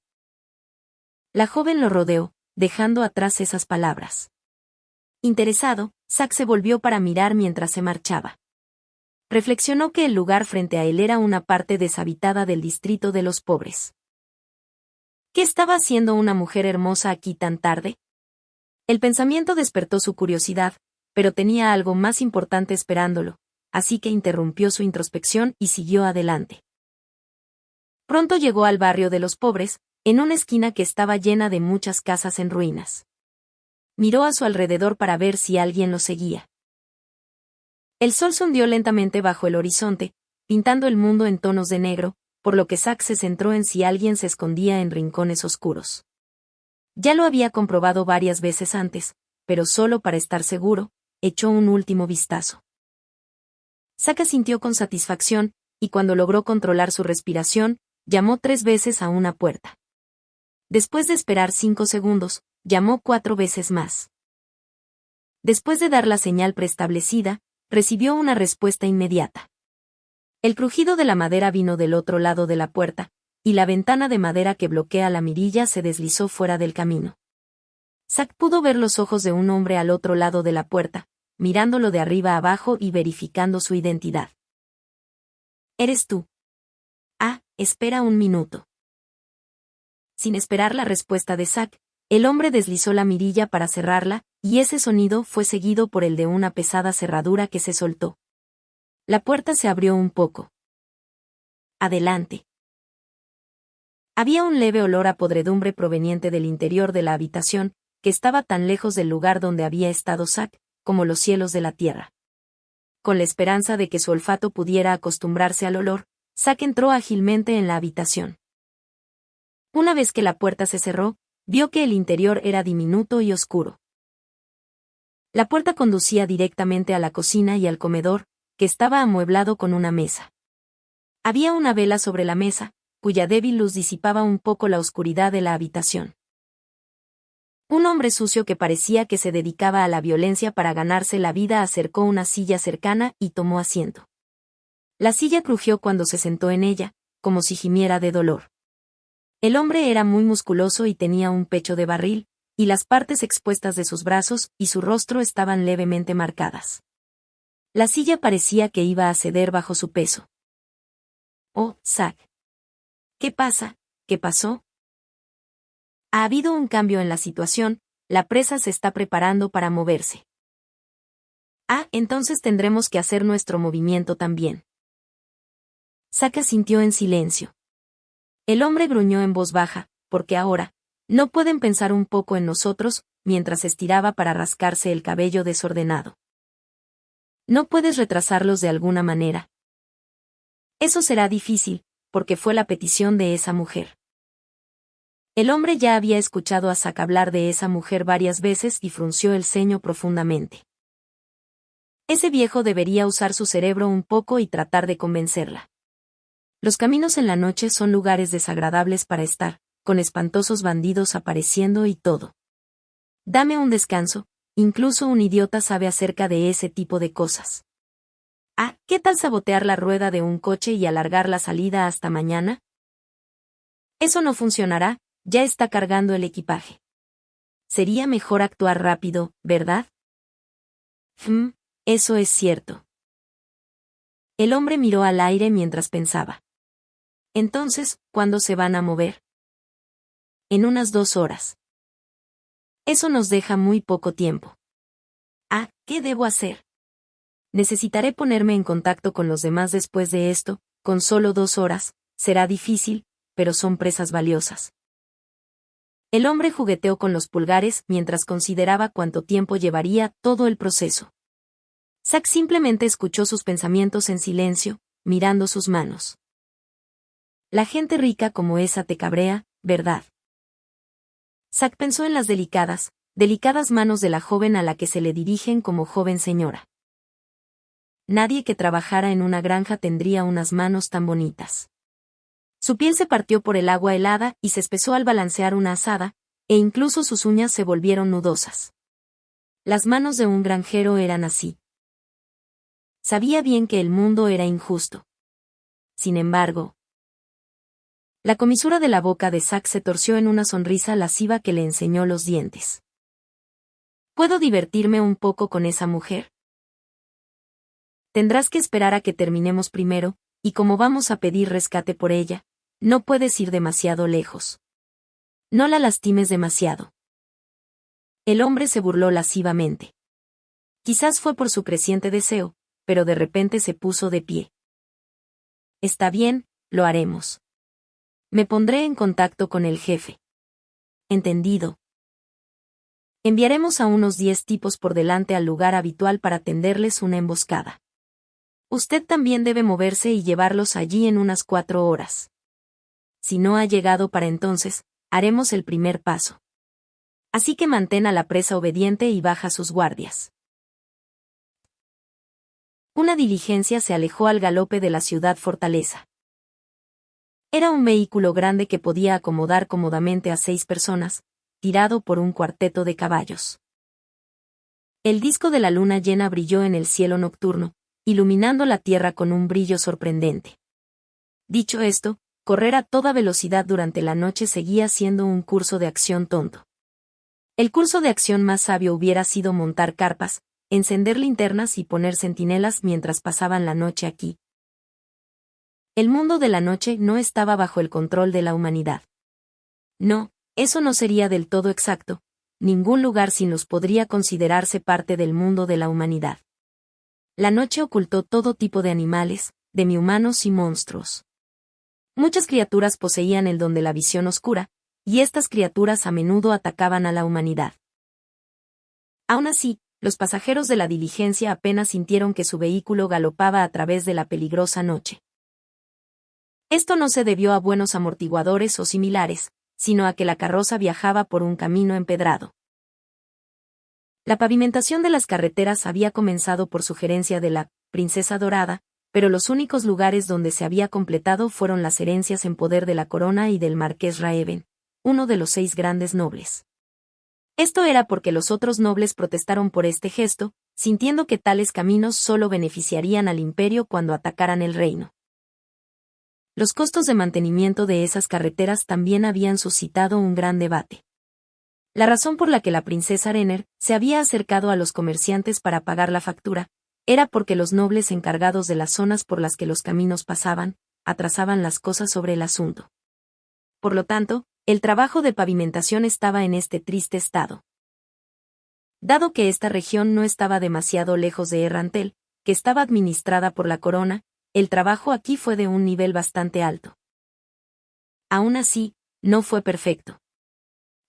La joven lo rodeó, dejando atrás esas palabras. Interesado, Zack se volvió para mirar mientras se marchaba. Reflexionó que el lugar frente a él era una parte deshabitada del distrito de los pobres. ¿Qué estaba haciendo una mujer hermosa aquí tan tarde? El pensamiento despertó su curiosidad, pero tenía algo más importante esperándolo, así que interrumpió su introspección y siguió adelante. Pronto llegó al barrio de los pobres, en una esquina que estaba llena de muchas casas en ruinas. Miró a su alrededor para ver si alguien lo seguía. El sol se hundió lentamente bajo el horizonte, pintando el mundo en tonos de negro, por lo que Zack se centró en si alguien se escondía en rincones oscuros. Ya lo había comprobado varias veces antes, pero solo para estar seguro, echó un último vistazo. Zack sintió con satisfacción, y cuando logró controlar su respiración, llamó 3 veces a una puerta. Después de esperar 5 segundos, llamó 4 veces más. Después de dar la señal preestablecida, recibió una respuesta inmediata. El crujido de la madera vino del otro lado de la puerta, y la ventana de madera que bloquea la mirilla se deslizó fuera del camino. Zack pudo ver los ojos de un hombre al otro lado de la puerta, mirándolo de arriba abajo y verificando su identidad. ¿Eres tú? Espera un minuto. Sin esperar la respuesta de Zack, el hombre deslizó la mirilla para cerrarla, y ese sonido fue seguido por el de una pesada cerradura que se soltó. La puerta se abrió un poco. Adelante. Había un leve olor a podredumbre proveniente del interior de la habitación, que estaba tan lejos del lugar donde había estado Zack, como los cielos de la tierra. Con la esperanza de que su olfato pudiera acostumbrarse al olor, Zack entró ágilmente en la habitación. Una vez que la puerta se cerró, vio que el interior era diminuto y oscuro. La puerta conducía directamente a la cocina y al comedor, que estaba amueblado con una mesa. Había una vela sobre la mesa, cuya débil luz disipaba un poco la oscuridad de la habitación. Un hombre sucio que parecía que se dedicaba a la violencia para ganarse la vida acercó una silla cercana y tomó asiento. La silla crujió cuando se sentó en ella, como si gimiera de dolor. El hombre era muy musculoso y tenía un pecho de barril, y las partes expuestas de sus brazos y su rostro estaban levemente marcadas. La silla parecía que iba a ceder bajo su peso. «Oh, Zack. ¿Qué pasa? ¿Qué pasó?» Ha habido un cambio en la situación, la presa se está preparando para moverse. Entonces tendremos que hacer nuestro movimiento también. Zack asintió en silencio. El hombre gruñó en voz baja, porque ahora, no pueden pensar un poco en nosotros, mientras estiraba para rascarse el cabello desordenado. ¿No puedes retrasarlos de alguna manera? Eso será difícil, porque fue la petición de esa mujer. El hombre ya había escuchado a Zack hablar de esa mujer varias veces y frunció el ceño profundamente. Ese viejo debería usar su cerebro un poco y tratar de convencerla. Los caminos en la noche son lugares desagradables para estar, con espantosos bandidos apareciendo y todo. Dame un descanso, incluso un idiota sabe acerca de ese tipo de cosas. Ah, ¿qué tal sabotear la rueda de un coche y alargar la salida hasta mañana? Eso no funcionará, ya está cargando el equipaje. Sería mejor actuar rápido, ¿verdad? Eso es cierto. El hombre miró al aire mientras pensaba. Entonces, ¿cuándo se van a mover? En unas 2 horas. Eso nos deja muy poco tiempo. Ah, ¿qué debo hacer? Necesitaré ponerme en contacto con los demás después de esto, con solo 2 horas, será difícil, pero son presas valiosas. El hombre jugueteó con los pulgares mientras consideraba cuánto tiempo llevaría todo el proceso. Zack simplemente escuchó sus pensamientos en silencio, mirando sus manos. La gente rica como esa te cabrea, ¿verdad? Zack pensó en las delicadas manos de la joven a la que se le dirigen como joven señora. Nadie que trabajara en una granja tendría unas manos tan bonitas. Su piel se partió por el agua helada y se espesó al balancear una azada, e incluso sus uñas se volvieron nudosas. Las manos de un granjero eran así. Sabía bien que el mundo era injusto. Sin embargo, la comisura de la boca de Zack se torció en una sonrisa lasciva que le enseñó los dientes. ¿Puedo divertirme un poco con esa mujer? Tendrás que esperar a que terminemos primero, y como vamos a pedir rescate por ella, no puedes ir demasiado lejos. No la lastimes demasiado. El hombre se burló lascivamente. Quizás fue por su creciente deseo, pero de repente se puso de pie. Está bien, lo haremos. Me pondré en contacto con el jefe. Entendido. Enviaremos a unos 10 tipos por delante al lugar habitual para tenderles una emboscada. Usted también debe moverse y llevarlos allí en unas 4 horas. Si no ha llegado para entonces, haremos el primer paso. Así que mantén a la presa obediente y baja sus guardias. Una diligencia se alejó al galope de la ciudad fortaleza. Era un vehículo grande que podía acomodar cómodamente a 6 personas, tirado por un cuarteto de caballos. El disco de la luna llena brilló en el cielo nocturno, iluminando la tierra con un brillo sorprendente. Dicho esto, correr a toda velocidad durante la noche seguía siendo un curso de acción tonto. El curso de acción más sabio hubiera sido montar carpas, encender linternas y poner centinelas mientras pasaban la noche aquí. El mundo de la noche no estaba bajo el control de la humanidad. No, eso no sería del todo exacto, ningún lugar sin luz podría considerarse parte del mundo de la humanidad. La noche ocultó todo tipo de animales, demi-humanos y monstruos. Muchas criaturas poseían el don de la visión oscura, y estas criaturas a menudo atacaban a la humanidad. Aún así, los pasajeros de la diligencia apenas sintieron que su vehículo galopaba a través de la peligrosa noche. Esto no se debió a buenos amortiguadores o similares, sino a que la carroza viajaba por un camino empedrado. La pavimentación de las carreteras había comenzado por sugerencia de la princesa dorada, pero los únicos lugares donde se había completado fueron las herencias en poder de la corona y del marqués Raeven, uno de los 6 grandes nobles. Esto era porque los otros nobles protestaron por este gesto, sintiendo que tales caminos solo beneficiarían al imperio cuando atacaran el reino. Los costos de mantenimiento de esas carreteras también habían suscitado un gran debate. La razón por la que la princesa Renner se había acercado a los comerciantes para pagar la factura, era porque los nobles encargados de las zonas por las que los caminos pasaban, atrasaban las cosas sobre el asunto. Por lo tanto, el trabajo de pavimentación estaba en este triste estado. Dado que esta región no estaba demasiado lejos de Errantel, que estaba administrada por la corona, el trabajo aquí fue de un nivel bastante alto. Aún así, no fue perfecto.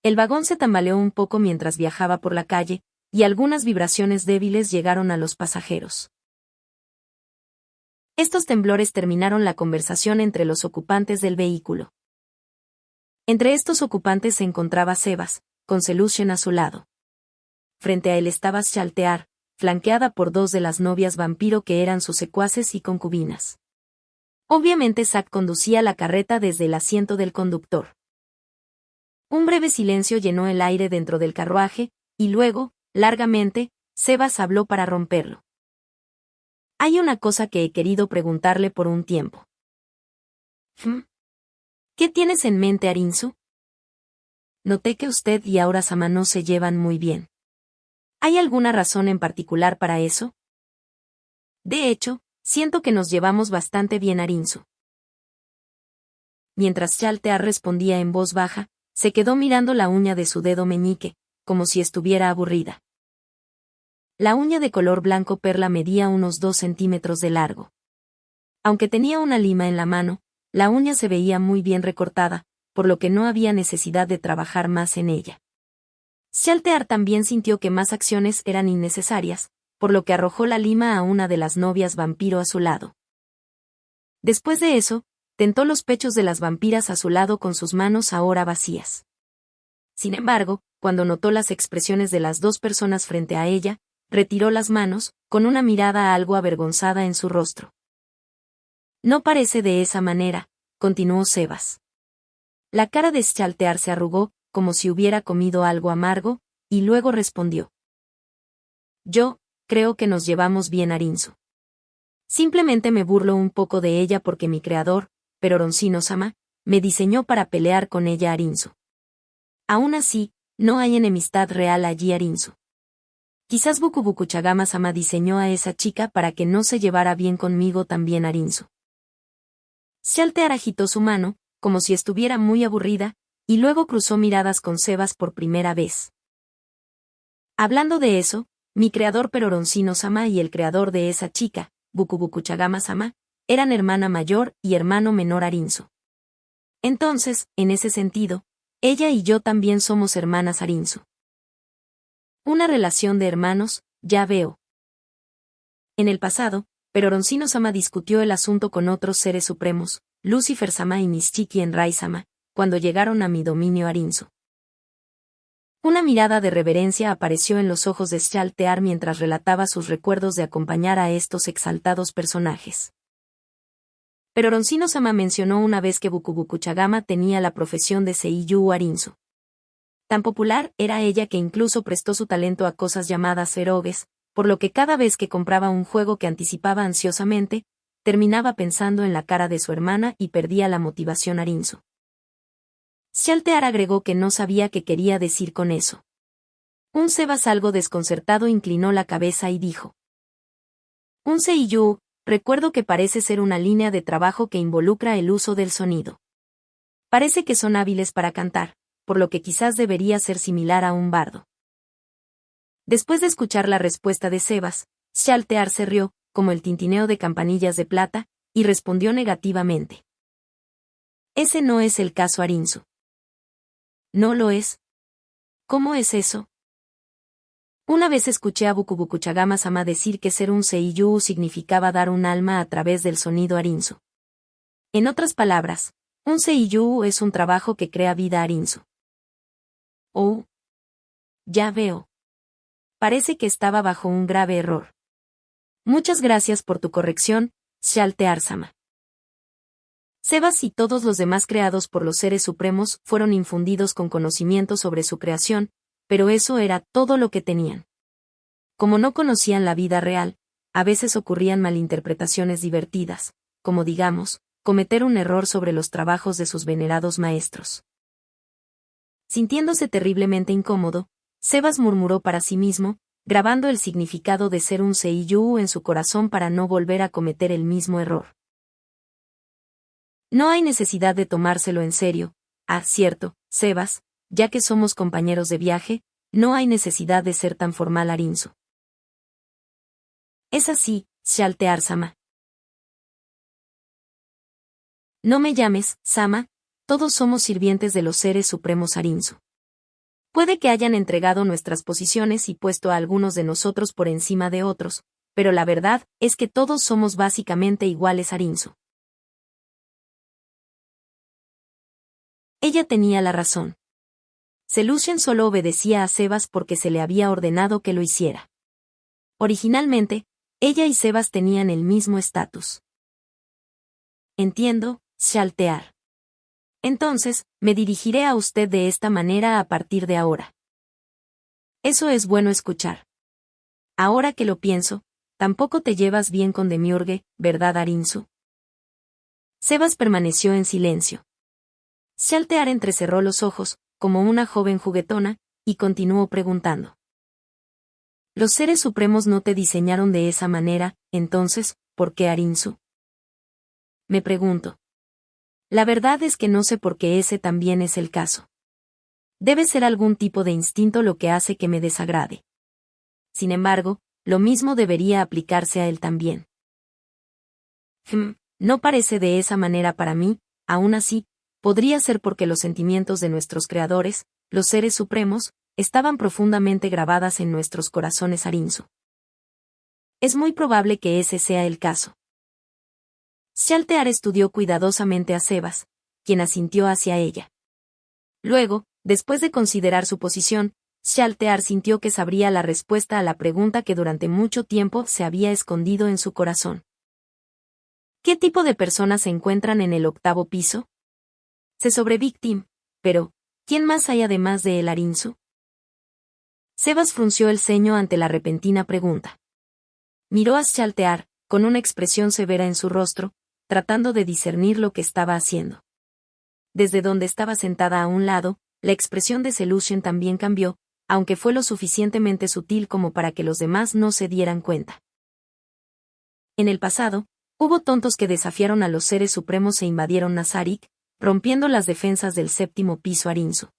El vagón se tambaleó un poco mientras viajaba por la calle, y algunas vibraciones débiles llegaron a los pasajeros. Estos temblores terminaron la conversación entre los ocupantes del vehículo. Entre estos ocupantes se encontraba Sebas, con Selusion a su lado. Frente a él estaba Shaltear, flanqueada por dos de las novias vampiro que eran sus secuaces y concubinas. Obviamente Zack conducía la carreta desde el asiento del conductor. Un breve silencio llenó el aire dentro del carruaje, y luego, largamente, Sebas habló para romperlo. Hay una cosa que he querido preguntarle por un tiempo. ¿Qué tienes en mente, Arinzu? Noté que usted y Aura-sama no se llevan muy bien. ¿Hay alguna razón en particular para eso? De hecho, siento que nos llevamos bastante bien, Arinzu. Mientras Shaltear respondía en voz baja, se quedó mirando la uña de su dedo meñique, como si estuviera aburrida. La uña de color blanco perla medía unos 2 centímetros de largo. Aunque tenía una lima en la mano, la uña se veía muy bien recortada, por lo que no había necesidad de trabajar más en ella. Shaltear también sintió que más acciones eran innecesarias, por lo que arrojó la lima a una de las novias vampiro a su lado. Después de eso, tentó los pechos de las vampiras a su lado con sus manos ahora vacías. Sin embargo, cuando notó las expresiones de las dos personas frente a ella, retiró las manos, con una mirada algo avergonzada en su rostro. No parece de esa manera, continuó Sebas. La cara de Shaltear se arrugó, como si hubiera comido algo amargo, y luego respondió. Yo, creo que nos llevamos bien, Arinzu. Simplemente me burlo un poco de ella porque mi creador, Peroroncino-sama, me diseñó para pelear con ella, Arinzu. Aún así, no hay enemistad real allí, Arinzu. Quizás Bukubukuchagama-sama diseñó a esa chica para que no se llevara bien conmigo también, Arinzu. Shaltear agitó su mano, como si estuviera muy aburrida, y luego cruzó miradas con Sebas por primera vez. Hablando de eso, mi creador Peroroncino-sama y el creador de esa chica, Bukubukuchagama-sama, eran hermana mayor y hermano menor, Arinzu. Entonces, en ese sentido, ella y yo también somos hermanas, Arinzu. Una relación de hermanos, ya veo. En el pasado, Peroroncino-sama discutió el asunto con otros seres supremos, Lucifer-sama y Nishiki Enrai-sama, cuando llegaron a mi dominio, Arinzu. Una mirada de reverencia apareció en los ojos de Shaltear mientras relataba sus recuerdos de acompañar a estos exaltados personajes. Peroroncino-sama mencionó una vez que Bukubukuchagama tenía la profesión de Seiyuu, Arinzu. Tan popular era ella que incluso prestó su talento a cosas llamadas eroges, por lo que cada vez que compraba un juego que anticipaba ansiosamente, terminaba pensando en la cara de su hermana y perdía la motivación, Arinzu. Shaltear agregó que no sabía qué quería decir con eso. Un Sebas algo desconcertado inclinó la cabeza y dijo. Un seiyuu, recuerdo que parece ser una línea de trabajo que involucra el uso del sonido. Parece que son hábiles para cantar, por lo que quizás debería ser similar a un bardo. Después de escuchar la respuesta de Sebas, Shaltear se rió, como el tintineo de campanillas de plata, y respondió negativamente. Ese no es el caso, Arinzu. ¿No lo es? ¿Cómo es eso? Una vez escuché a Bukubukuchagama-sama decir que ser un seiyuu significaba dar un alma a través del sonido, Arinzu. En otras palabras, un seiyuu es un trabajo que crea vida, Arinzu. Oh. Ya veo. Parece que estaba bajo un grave error. Muchas gracias por tu corrección, Shaltear-sama. Sebas y todos los demás creados por los seres supremos fueron infundidos con conocimiento sobre su creación, pero eso era todo lo que tenían. Como no conocían la vida real, a veces ocurrían malinterpretaciones divertidas, como digamos, cometer un error sobre los trabajos de sus venerados maestros. Sintiéndose terriblemente incómodo, Sebas murmuró para sí mismo, grabando el significado de ser un seiyuu en su corazón para no volver a cometer el mismo error. No hay necesidad de tomárselo en serio, cierto, Sebas, ya que somos compañeros de viaje, no hay necesidad de ser tan formal, Arinzu. Es así, Shaltear-sama. No me llames, Sama, todos somos sirvientes de los seres supremos, Arinzu. Puede que hayan entregado nuestras posiciones y puesto a algunos de nosotros por encima de otros, pero la verdad es que todos somos básicamente iguales a Arinsu. Ella tenía la razón. Selucien solo obedecía a Sebas porque se le había ordenado que lo hiciera. Originalmente, ella y Sebas tenían el mismo estatus. Entiendo, Shaltear. Entonces, me dirigiré a usted de esta manera a partir de ahora. Eso es bueno escuchar. Ahora que lo pienso, tampoco te llevas bien con Demiurge, ¿verdad, Arinsu? Sebas permaneció en silencio. Shaltear entrecerró los ojos, como una joven juguetona, y continuó preguntando. Los seres supremos no te diseñaron de esa manera, entonces, ¿por qué Arinsu? Me pregunto. La verdad es que no sé por qué ese también es el caso. Debe ser algún tipo de instinto lo que hace que me desagrade. Sin embargo, lo mismo debería aplicarse a él también. No parece de esa manera para mí, aún así, podría ser porque los sentimientos de nuestros creadores, los seres supremos, estaban profundamente grabadas en nuestros corazones, Arinsu. Es muy probable que ese sea el caso. Shaltear estudió cuidadosamente a Sebas, quien asintió hacia ella. Luego, después de considerar su posición, Shaltear sintió que sabría la respuesta a la pregunta que durante mucho tiempo se había escondido en su corazón. ¿Qué tipo de personas se encuentran en el 8º piso? Se sobrevictim, pero, ¿quién más hay además de el Arinsu? Sebas frunció el ceño ante la repentina pregunta. Miró a Shaltear, con una expresión severa en su rostro, tratando de discernir lo que estaba haciendo. Desde donde estaba sentada a un lado, la expresión de Selucien también cambió, aunque fue lo suficientemente sutil como para que los demás no se dieran cuenta. En el pasado, hubo tontos que desafiaron a los seres supremos e invadieron Nazarik, rompiendo las defensas del 7º piso Arinsu.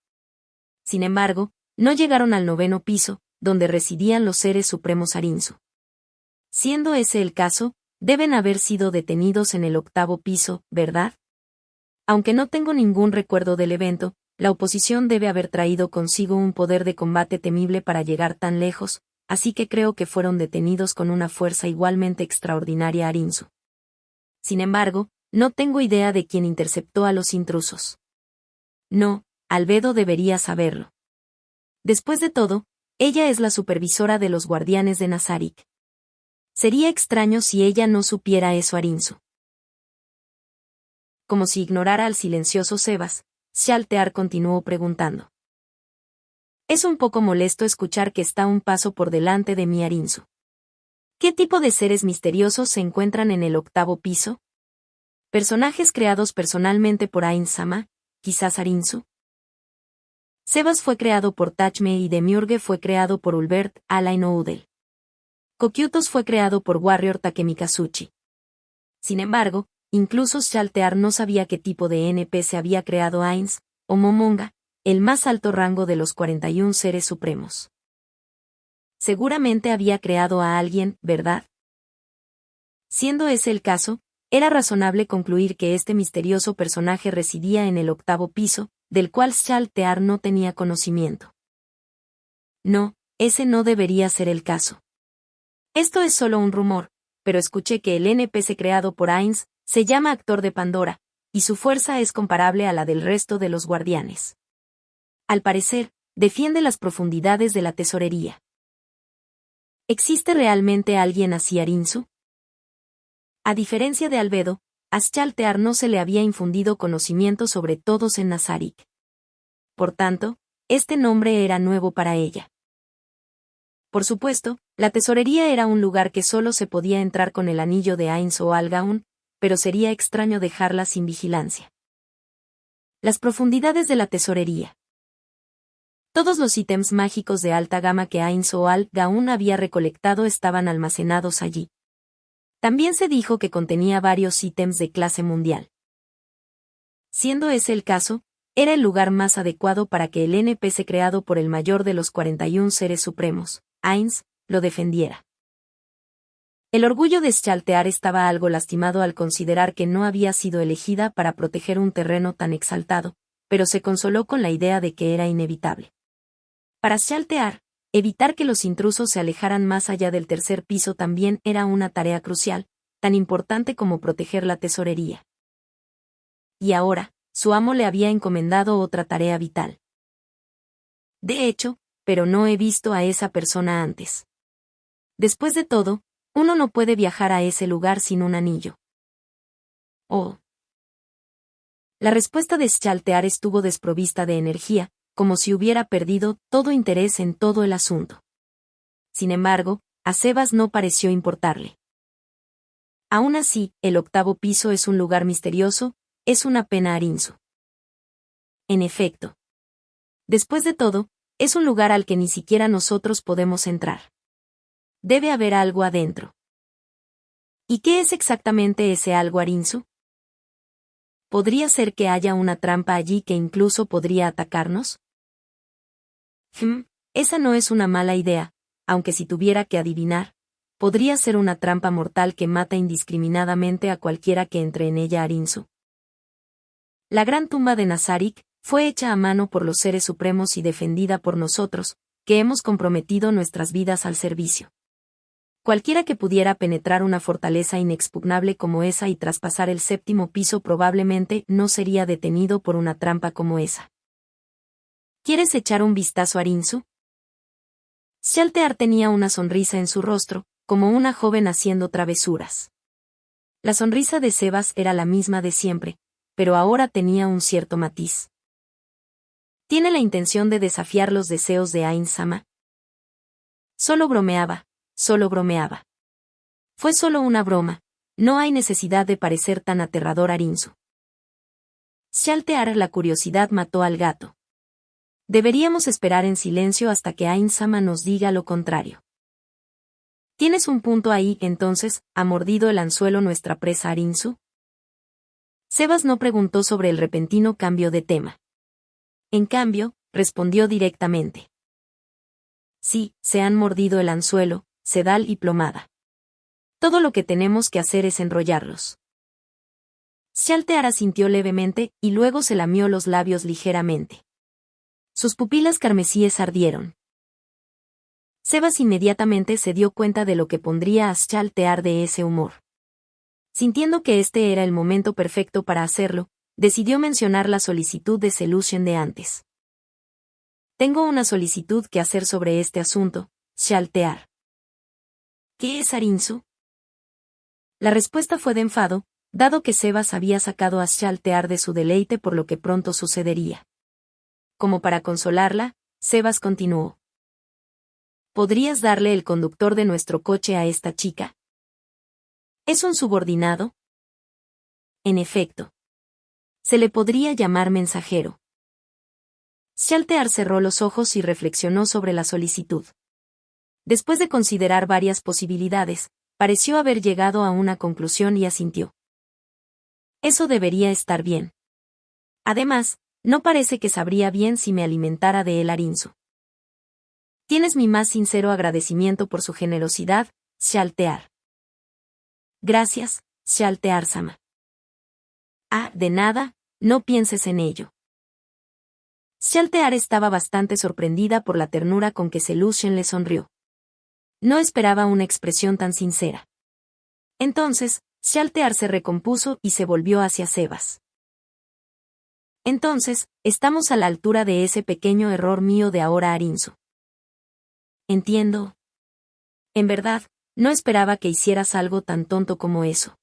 Sin embargo, no llegaron al 9º piso, donde residían los seres supremos Arinsu. Siendo ese el caso, deben haber sido detenidos en el 8º piso, ¿verdad? Aunque no tengo ningún recuerdo del evento, la oposición debe haber traído consigo un poder de combate temible para llegar tan lejos, así que creo que fueron detenidos con una fuerza igualmente extraordinaria, Arinsu. Sin embargo, no tengo idea de quién interceptó a los intrusos. No, Albedo debería saberlo. Después de todo, ella es la supervisora de los guardianes de Nazarik. Sería extraño si ella no supiera eso, Arinsu. Como si ignorara al silencioso Sebas, Shaltear continuó preguntando. Es un poco molesto escuchar que está un paso por delante de mí, Arinsu. ¿Qué tipo de seres misteriosos se encuentran en el 8º piso? Personajes creados personalmente por Ain-sama, quizás Arinsu. Sebas fue creado por Tachme y Demiurge fue creado por Ulbert Alain Oudel. Kokyutos fue creado por Warrior Takemikazuchi. Sin embargo, incluso Shaltear no sabía qué tipo de NPC había creado Ains, o Momonga, el más alto rango de los 41 seres supremos. Seguramente había creado a alguien, ¿verdad? Siendo ese el caso, era razonable concluir que este misterioso personaje residía en el 8º piso, del cual Shaltear no tenía conocimiento. No, ese no debería ser el caso. Esto es solo un rumor, pero escuché que el NPC creado por Ains se llama Actor de Pandora, y su fuerza es comparable a la del resto de los guardianes. Al parecer, defiende las profundidades de la tesorería. ¿Existe realmente alguien así, Arinsu? A diferencia de Albedo, a Shaltear no se le había infundido conocimiento sobre todos en Nazarik. Por tanto, este nombre era nuevo para ella. Por supuesto, la tesorería era un lugar que solo se podía entrar con el anillo de Ains o Algaun, pero sería extraño dejarla sin vigilancia. Las profundidades de la tesorería. Todos los ítems mágicos de alta gama que Ains o Algaun había recolectado estaban almacenados allí. También se dijo que contenía varios ítems de clase mundial. Siendo ese el caso, era el lugar más adecuado para que el NPC creado por el mayor de los 41 seres supremos, Ains, lo defendiera. El orgullo de Shaltear estaba algo lastimado al considerar que no había sido elegida para proteger un terreno tan exaltado, pero se consoló con la idea de que era inevitable. Para Shaltear, Evitar que los intrusos se alejaran más allá del tercer piso también era una tarea crucial, tan importante como proteger la tesorería. Y ahora, su amo le había encomendado otra tarea vital. De hecho, pero no he visto a esa persona antes. Después de todo, uno no puede viajar a ese lugar sin un anillo. Oh. La respuesta de Sjaltear estuvo desprovista de energía, como si hubiera perdido todo interés en todo el asunto. Sin embargo, a Sebas no pareció importarle. Aún así, el octavo piso es un lugar misterioso, es una pena Arinsu. En efecto. Después de todo, es un lugar al que ni siquiera nosotros podemos entrar. Debe haber algo adentro. ¿Y qué es exactamente ese algo Arinsu? ¿Podría ser que haya una trampa allí que incluso podría atacarnos? Esa no es una mala idea, aunque si tuviera que adivinar, podría ser una trampa mortal que mata indiscriminadamente a cualquiera que entre en ella Arinsu. La gran tumba de Nazarik fue hecha a mano por los seres supremos y defendida por nosotros, que hemos comprometido nuestras vidas al servicio. Cualquiera que pudiera penetrar una fortaleza inexpugnable como esa y traspasar el séptimo piso probablemente no sería detenido por una trampa como esa. ¿Quieres echar un vistazo a Arinsu? Sjaltear tenía una sonrisa en su rostro, como una joven haciendo travesuras. La sonrisa de Sebas era la misma de siempre, pero ahora tenía un cierto matiz. ¿Tiene la intención de desafiar los deseos de Ain Sama? Solo bromeaba. Fue solo una broma, no hay necesidad de parecer tan aterrador Arinsu. Sjaltear la curiosidad mató al gato. Deberíamos esperar en silencio hasta que Ain Sama nos diga lo contrario. ¿Tienes un punto ahí entonces? ¿Ha mordido el anzuelo nuestra presa Arinsu? Sebas no preguntó sobre el repentino cambio de tema. En cambio, respondió directamente. Sí, se han mordido el anzuelo, sedal y plomada. Todo lo que tenemos que hacer es enrollarlos. Sjaltear asintió levemente y luego se lamió los labios ligeramente. Sus pupilas carmesíes ardieron. Sebas inmediatamente se dio cuenta de lo que pondría a Sjaltear de ese humor. Sintiendo que este era el momento perfecto para hacerlo, decidió mencionar la solicitud de Selusion de antes. Tengo una solicitud que hacer sobre este asunto, Sjaltear. ¿Qué es Arinsu? La respuesta fue de enfado, dado que Sebas había sacado a Sjaltear de su deleite por lo que pronto sucedería. Como para consolarla, Sebas continuó. ¿Podrías darle el conductor de nuestro coche a esta chica? ¿Es un subordinado? En efecto. Se le podría llamar mensajero. Sjaltear cerró los ojos y reflexionó sobre la solicitud. Después de considerar varias posibilidades, pareció haber llegado a una conclusión y asintió. Eso debería estar bien. Además, no parece que sabría bien si me alimentara de él Arinsu. Tienes mi más sincero agradecimiento por su generosidad, Sjaltear. Gracias, Sjaltear-sama. Ah, de nada, no pienses en ello. Sjaltear estaba bastante sorprendida por la ternura con que Selusion le sonrió. No esperaba una expresión tan sincera. Entonces, Sjaltear se recompuso y se volvió hacia Sebas. Entonces, estamos a la altura de ese pequeño error mío de ahora Arinsu. Entiendo. En verdad, no esperaba que hicieras algo tan tonto como eso.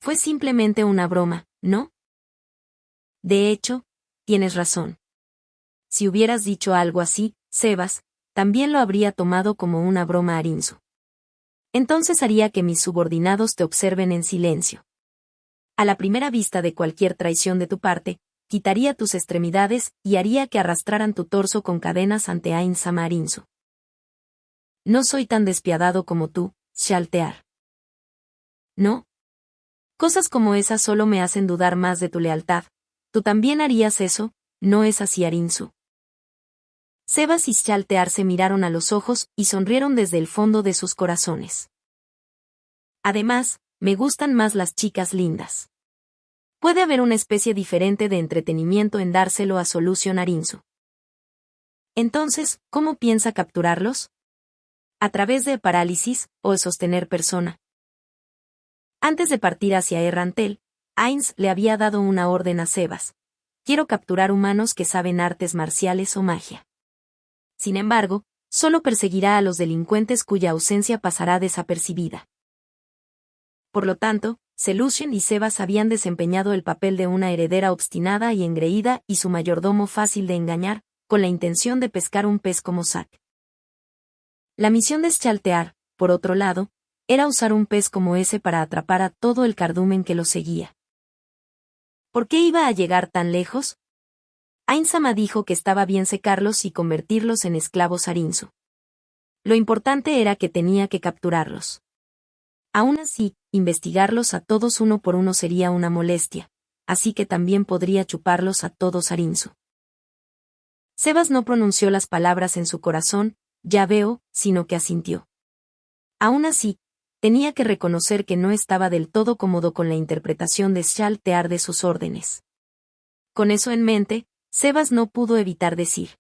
Fue simplemente una broma, ¿no? De hecho, tienes razón. Si hubieras dicho algo así, Sebas, también lo habría tomado como una broma Arinsu. Entonces haría que mis subordinados te observen en silencio. A la primera vista de cualquier traición de tu parte, quitaría tus extremidades y haría que arrastraran tu torso con cadenas ante Ain Sama Arinsu. No soy tan despiadado como tú, Sjaltear. ¿No? Cosas como esas solo me hacen dudar más de tu lealtad. Tú también harías eso, ¿no es así Arinsu? Sebas y Sjaltear se miraron a los ojos y sonrieron desde el fondo de sus corazones. Además, me gustan más las chicas lindas. Puede haber una especie diferente de entretenimiento en dárselo a Selusion Arinsu. Entonces, ¿cómo piensa capturarlos? ¿A través de parálisis, o sostener persona? Antes de partir hacia Errantel, Ainz le había dado una orden a Sebas. Quiero capturar humanos que saben artes marciales o magia. Sin embargo, solo perseguirá a los delincuentes cuya ausencia pasará desapercibida. Por lo tanto, Selucien y Sebas habían desempeñado el papel de una heredera obstinada y engreída y su mayordomo fácil de engañar, con la intención de pescar un pez como Zack. La misión de Schaltear, por otro lado, era usar un pez como ese para atrapar a todo el cardumen que lo seguía. ¿Por qué iba a llegar tan lejos? Ainz-Sama dijo que estaba bien secarlos y convertirlos en esclavos Arinzu. Lo importante era que tenía que capturarlos. Aún así, investigarlos a todos uno por uno sería una molestia, así que también podría chuparlos a todos Arinzu. Sebas no pronunció las palabras en su corazón, ya veo, sino que asintió. Aún así, tenía que reconocer que no estaba del todo cómodo con la interpretación de Schaltear de sus órdenes. Con eso en mente, Sebas no pudo evitar decir.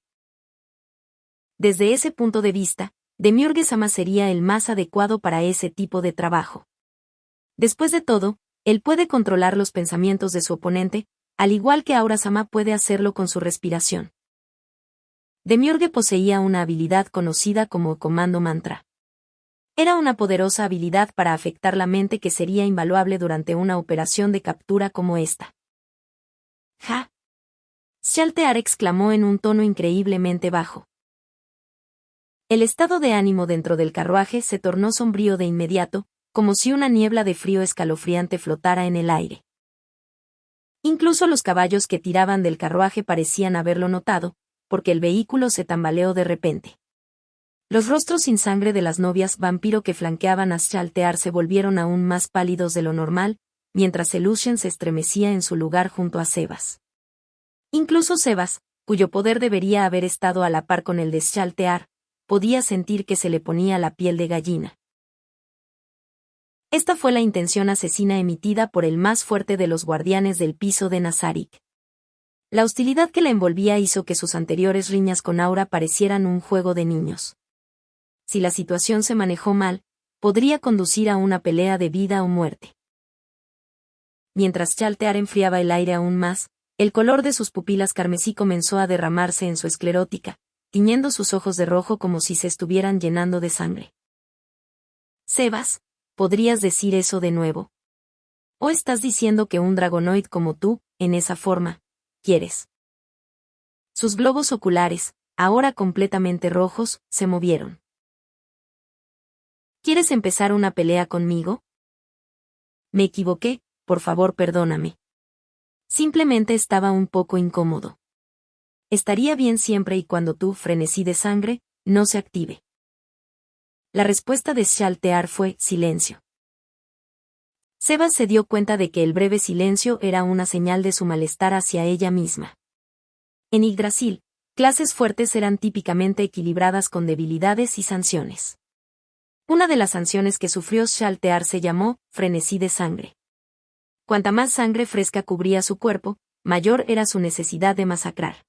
Desde ese punto de vista, Demiurge-sama sería el más adecuado para ese tipo de trabajo. Después de todo, él puede controlar los pensamientos de su oponente, al igual que Aura-sama puede hacerlo con su respiración. Demiurge poseía una habilidad conocida como Comando Mantra. Era una poderosa habilidad para afectar la mente que sería invaluable durante una operación de captura como esta. ¡Ja! Schaltear exclamó en un tono increíblemente bajo. El estado de ánimo dentro del carruaje se tornó sombrío de inmediato, como si una niebla de frío escalofriante flotara en el aire. Incluso los caballos que tiraban del carruaje parecían haberlo notado, porque el vehículo se tambaleó de repente. Los rostros sin sangre de las novias vampiro que flanqueaban a Schaltear se volvieron aún más pálidos de lo normal, mientras Selucien se estremecía en su lugar junto a Sebas. Incluso Sebas, cuyo poder debería haber estado a la par con el de Schaltear, podía sentir que se le ponía la piel de gallina. Esta fue la intención asesina emitida por el más fuerte de los guardianes del piso de Nazarik. La hostilidad que la envolvía hizo que sus anteriores riñas con Aura parecieran un juego de niños. Si la situación se manejó mal, podría conducir a una pelea de vida o muerte. Mientras Schaltear enfriaba el aire aún más, el color de sus pupilas carmesí comenzó a derramarse en su esclerótica, tiñendo sus ojos de rojo como si se estuvieran llenando de sangre. Sebas, ¿podrías decir eso de nuevo? ¿O estás diciendo que un dragonoid como tú, en esa forma, quieres? Sus globos oculares, ahora completamente rojos, se movieron. ¿Quieres empezar una pelea conmigo? Me equivoqué, por favor perdóname. Simplemente estaba un poco incómodo. Estaría bien siempre y cuando tu frenesí de sangre no se active. La respuesta de Schaltear fue silencio. Sebas se dio cuenta de que el breve silencio era una señal de su malestar hacia ella misma. En Yggdrasil, clases fuertes eran típicamente equilibradas con debilidades y sanciones. Una de las sanciones que sufrió Schaltear se llamó frenesí de sangre. Cuanta más sangre fresca cubría su cuerpo, mayor era su necesidad de masacrar.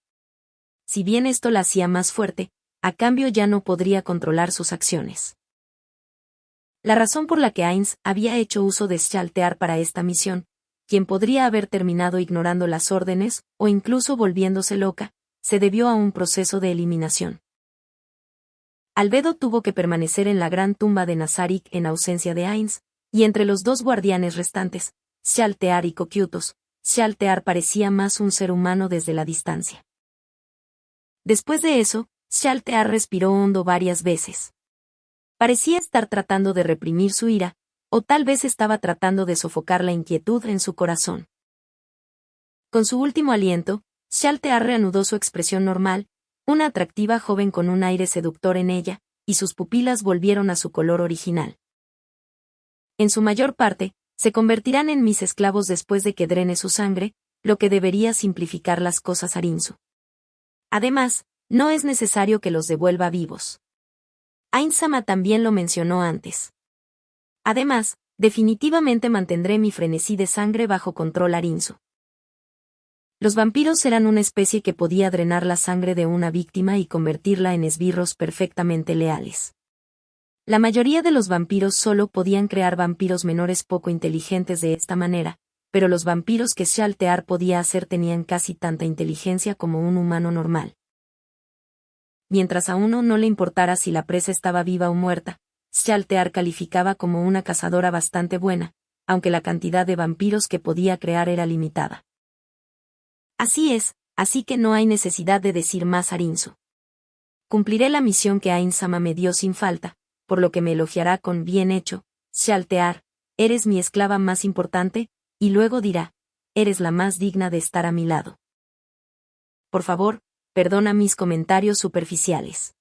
Si bien esto la hacía más fuerte, a cambio ya no podría controlar sus acciones. La razón por la que Ainz había hecho uso de Schaltear para esta misión, quien podría haber terminado ignorando las órdenes, o incluso volviéndose loca, se debió a un proceso de eliminación. Albedo tuvo que permanecer en la gran tumba de Nazarik en ausencia de Ainz, y entre los dos guardianes restantes, Schaltear y Cocytus, Schaltear parecía más un ser humano desde la distancia. Después de eso, Schaltear respiró hondo varias veces. Parecía estar tratando de reprimir su ira, o tal vez estaba tratando de sofocar la inquietud en su corazón. Con su último aliento, Schaltear reanudó su expresión normal, una atractiva joven con un aire seductor en ella, y sus pupilas volvieron a su color original. En su mayor parte, se convertirán en mis esclavos después de que drene su sangre, lo que debería simplificar las cosas Arinzu. Además, no es necesario que los devuelva vivos. Ainz-Sama también lo mencionó antes. Además, definitivamente mantendré mi frenesí de sangre bajo control Arinzu. Los vampiros eran una especie que podía drenar la sangre de una víctima y convertirla en esbirros perfectamente leales. La mayoría de los vampiros solo podían crear vampiros menores poco inteligentes de esta manera, pero los vampiros que Shaltear podía hacer tenían casi tanta inteligencia como un humano normal. Mientras a uno no le importara si la presa estaba viva o muerta, Shaltear calificaba como una cazadora bastante buena, aunque la cantidad de vampiros que podía crear era limitada. Así es, así que no hay necesidad de decir más, Arinzu. Cumpliré la misión que Ain-sama me dio sin falta, por lo que me elogiará con bien hecho, Shaltear, eres mi esclava más importante, y luego dirá, eres la más digna de estar a mi lado. Por favor, perdona mis comentarios superficiales.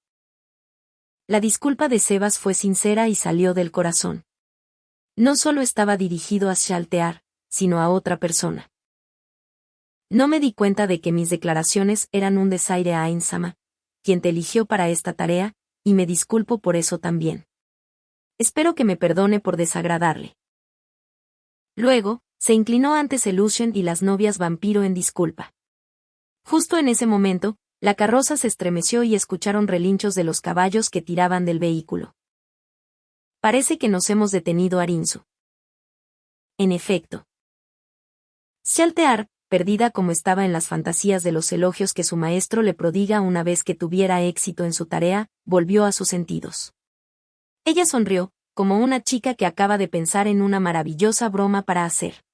La disculpa de Sebas fue sincera y salió del corazón. No solo estaba dirigido a Shaltear, sino a otra persona. No me di cuenta de que mis declaraciones eran un desaire a Ain-sama, quien te eligió para esta tarea, y me disculpo por eso también. Espero que me perdone por desagradarle. Luego, se inclinó ante Seleucen y las novias vampiro en disculpa. Justo en ese momento, la carroza se estremeció y escucharon relinchos de los caballos que tiraban del vehículo. Parece que nos hemos detenido, Arinzu. En efecto. Shaltear, perdida como estaba en las fantasías de los elogios que su maestro le prodiga una vez que tuviera éxito en su tarea, volvió a sus sentidos. Ella sonrió, como una chica que acaba de pensar en una maravillosa broma para hacer.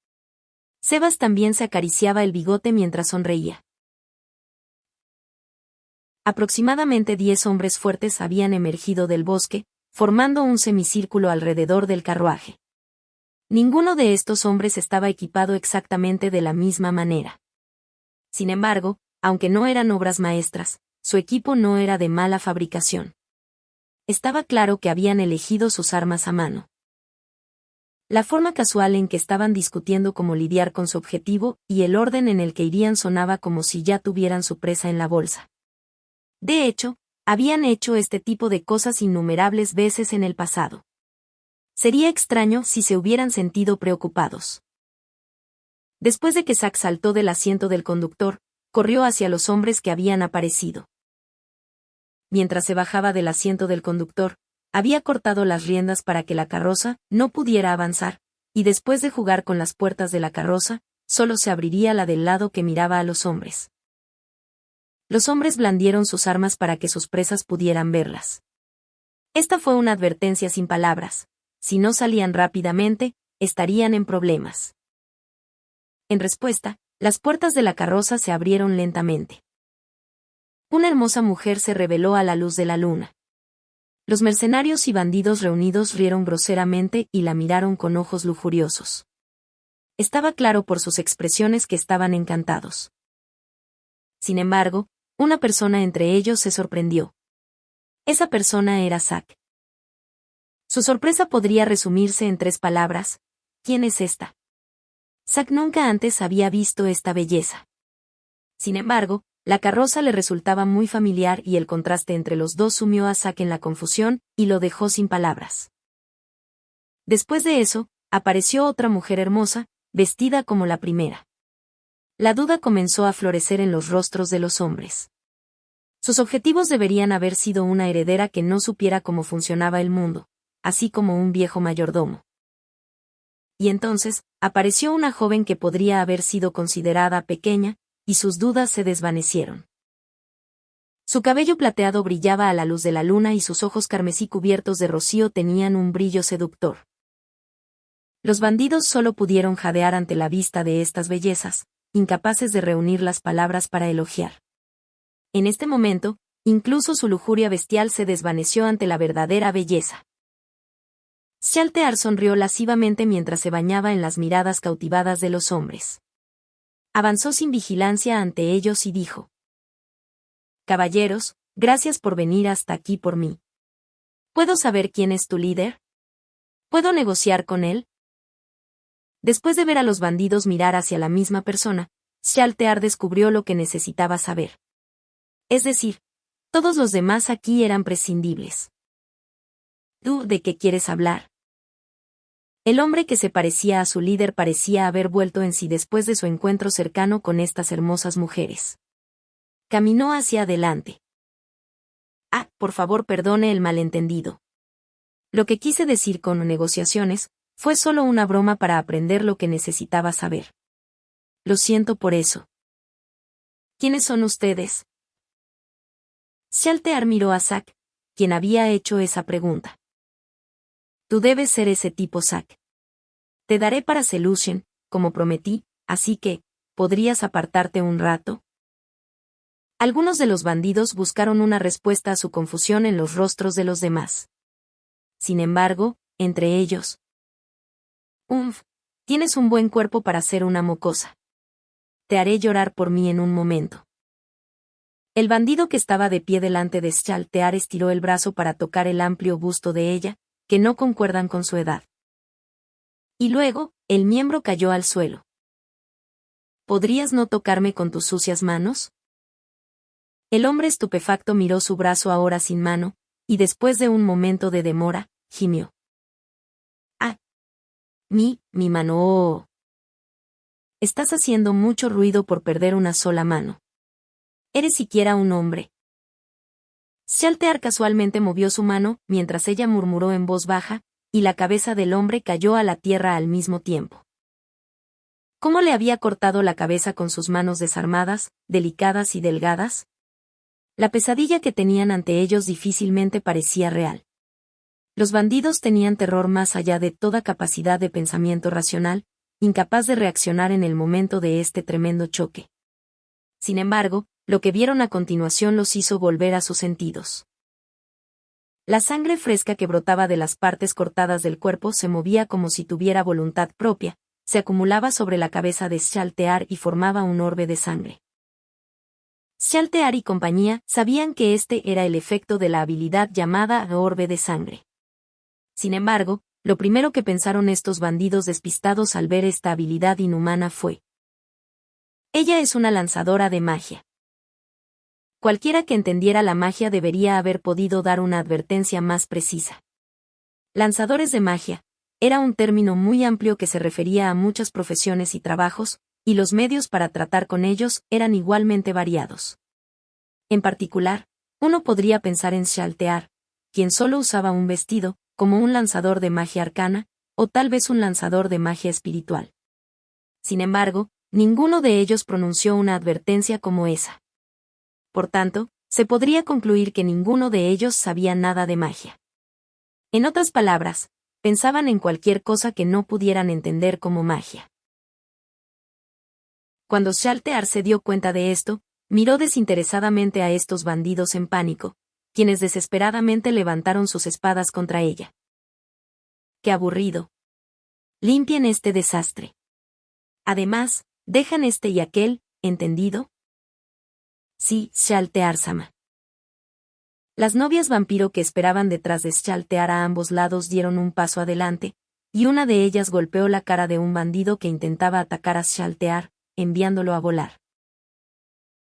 Sebas también se acariciaba el bigote mientras sonreía. Aproximadamente 10 hombres fuertes habían emergido del bosque, formando un semicírculo alrededor del carruaje. Ninguno de estos hombres estaba equipado exactamente de la misma manera. Sin embargo, aunque no eran obras maestras, su equipo no era de mala fabricación. Estaba claro que habían elegido sus armas a mano. La forma casual en que estaban discutiendo cómo lidiar con su objetivo y el orden en el que irían sonaba como si ya tuvieran su presa en la bolsa. De hecho, habían hecho este tipo de cosas innumerables veces en el pasado. Sería extraño si se hubieran sentido preocupados. Después de que Zack saltó del asiento del conductor, corrió hacia los hombres que habían aparecido. Mientras se bajaba del asiento del conductor, había cortado las riendas para que la carroza no pudiera avanzar, y después de jugar con las puertas de la carroza, solo se abriría la del lado que miraba a los hombres. Los hombres blandieron sus armas para que sus presas pudieran verlas. Esta fue una advertencia sin palabras. Si no salían rápidamente, estarían en problemas. En respuesta, las puertas de la carroza se abrieron lentamente. Una hermosa mujer se reveló a la luz de la luna. Los mercenarios y bandidos reunidos rieron groseramente y la miraron con ojos lujuriosos. Estaba claro por sus expresiones que estaban encantados. Sin embargo, una persona entre ellos se sorprendió. Esa persona era Zack. Su sorpresa podría resumirse en 3 palabras: ¿quién es esta? Zack nunca antes había visto esta belleza. Sin embargo, la carroza le resultaba muy familiar y el contraste entre los dos sumió a Zack en la confusión y lo dejó sin palabras. Después de eso, apareció otra mujer hermosa, vestida como la primera. La duda comenzó a florecer en los rostros de los hombres. Sus objetivos deberían haber sido una heredera que no supiera cómo funcionaba el mundo, así como un viejo mayordomo. Y entonces, apareció una joven que podría haber sido considerada pequeña, y sus dudas se desvanecieron. Su cabello plateado brillaba a la luz de la luna y sus ojos carmesí cubiertos de rocío tenían un brillo seductor. Los bandidos solo pudieron jadear ante la vista de estas bellezas, incapaces de reunir las palabras para elogiar. En este momento, incluso su lujuria bestial se desvaneció ante la verdadera belleza. Shaltear sonrió lascivamente mientras se bañaba en las miradas cautivadas de los hombres. Avanzó sin vigilancia ante ellos y dijo: «Caballeros, gracias por venir hasta aquí por mí. ¿Puedo saber quién es tu líder? ¿Puedo negociar con él?» Después de ver a los bandidos mirar hacia la misma persona, Shaltear descubrió lo que necesitaba saber. Es decir, todos los demás aquí eran prescindibles. ¿Tú de qué quieres hablar? El hombre que se parecía a su líder parecía haber vuelto en sí después de su encuentro cercano con estas hermosas mujeres. Caminó hacia adelante. Por favor, perdone el malentendido. Lo que quise decir con negociaciones fue solo una broma para aprender lo que necesitaba saber. Lo siento por eso. ¿Quiénes son ustedes? Shaltear miró a Zack, quien había hecho esa pregunta. Tú debes ser ese tipo, Zack. Te daré para Seleucien, como prometí, así que, ¿podrías apartarte un rato? Algunos de los bandidos buscaron una respuesta a su confusión en los rostros de los demás. Sin embargo, entre ellos. Tienes un buen cuerpo para ser una mocosa. Te haré llorar por mí en un momento. El bandido que estaba de pie delante de Shaltear estiró el brazo para tocar el amplio busto de ella, que no concuerdan con su edad. Y luego, el miembro cayó al suelo. ¿Podrías no tocarme con tus sucias manos? El hombre estupefacto miró su brazo ahora sin mano, y después de un momento de demora, gimió. Mi mano. Oh. Estás haciendo mucho ruido por perder una sola mano. ¿Eres siquiera un hombre? Shaltear casualmente movió su mano, mientras ella murmuró en voz baja, y la cabeza del hombre cayó a la tierra al mismo tiempo. ¿Cómo le había cortado la cabeza con sus manos desarmadas, delicadas y delgadas? La pesadilla que tenían ante ellos difícilmente parecía real. Los bandidos tenían terror más allá de toda capacidad de pensamiento racional, incapaz de reaccionar en el momento de este tremendo choque. Sin embargo, lo que vieron a continuación los hizo volver a sus sentidos. La sangre fresca que brotaba de las partes cortadas del cuerpo se movía como si tuviera voluntad propia, se acumulaba sobre la cabeza de Shaltear y formaba un orbe de sangre. Shaltear y compañía sabían que este era el efecto de la habilidad llamada orbe de sangre. Sin embargo, lo primero que pensaron estos bandidos despistados al ver esta habilidad inhumana fue: ella es una lanzadora de magia. Cualquiera que entendiera la magia debería haber podido dar una advertencia más precisa. Lanzadores de magia era un término muy amplio que se refería a muchas profesiones y trabajos, y los medios para tratar con ellos eran igualmente variados. En particular, uno podría pensar en Shaltear, quien solo usaba un vestido, como un lanzador de magia arcana, o tal vez un lanzador de magia espiritual. Sin embargo, ninguno de ellos pronunció una advertencia como esa. Por tanto, se podría concluir que ninguno de ellos sabía nada de magia. En otras palabras, pensaban en cualquier cosa que no pudieran entender como magia. Cuando Shaltear se dio cuenta de esto, miró desinteresadamente a estos bandidos en pánico, quienes desesperadamente levantaron sus espadas contra ella. ¡Qué aburrido! Limpien este desastre. Además, dejan este y aquel, ¿entendido? Sí, Shaltear-sama. Las novias vampiro que esperaban detrás de Shaltear a ambos lados dieron un paso adelante, y una de ellas golpeó la cara de un bandido que intentaba atacar a Shaltear, enviándolo a volar.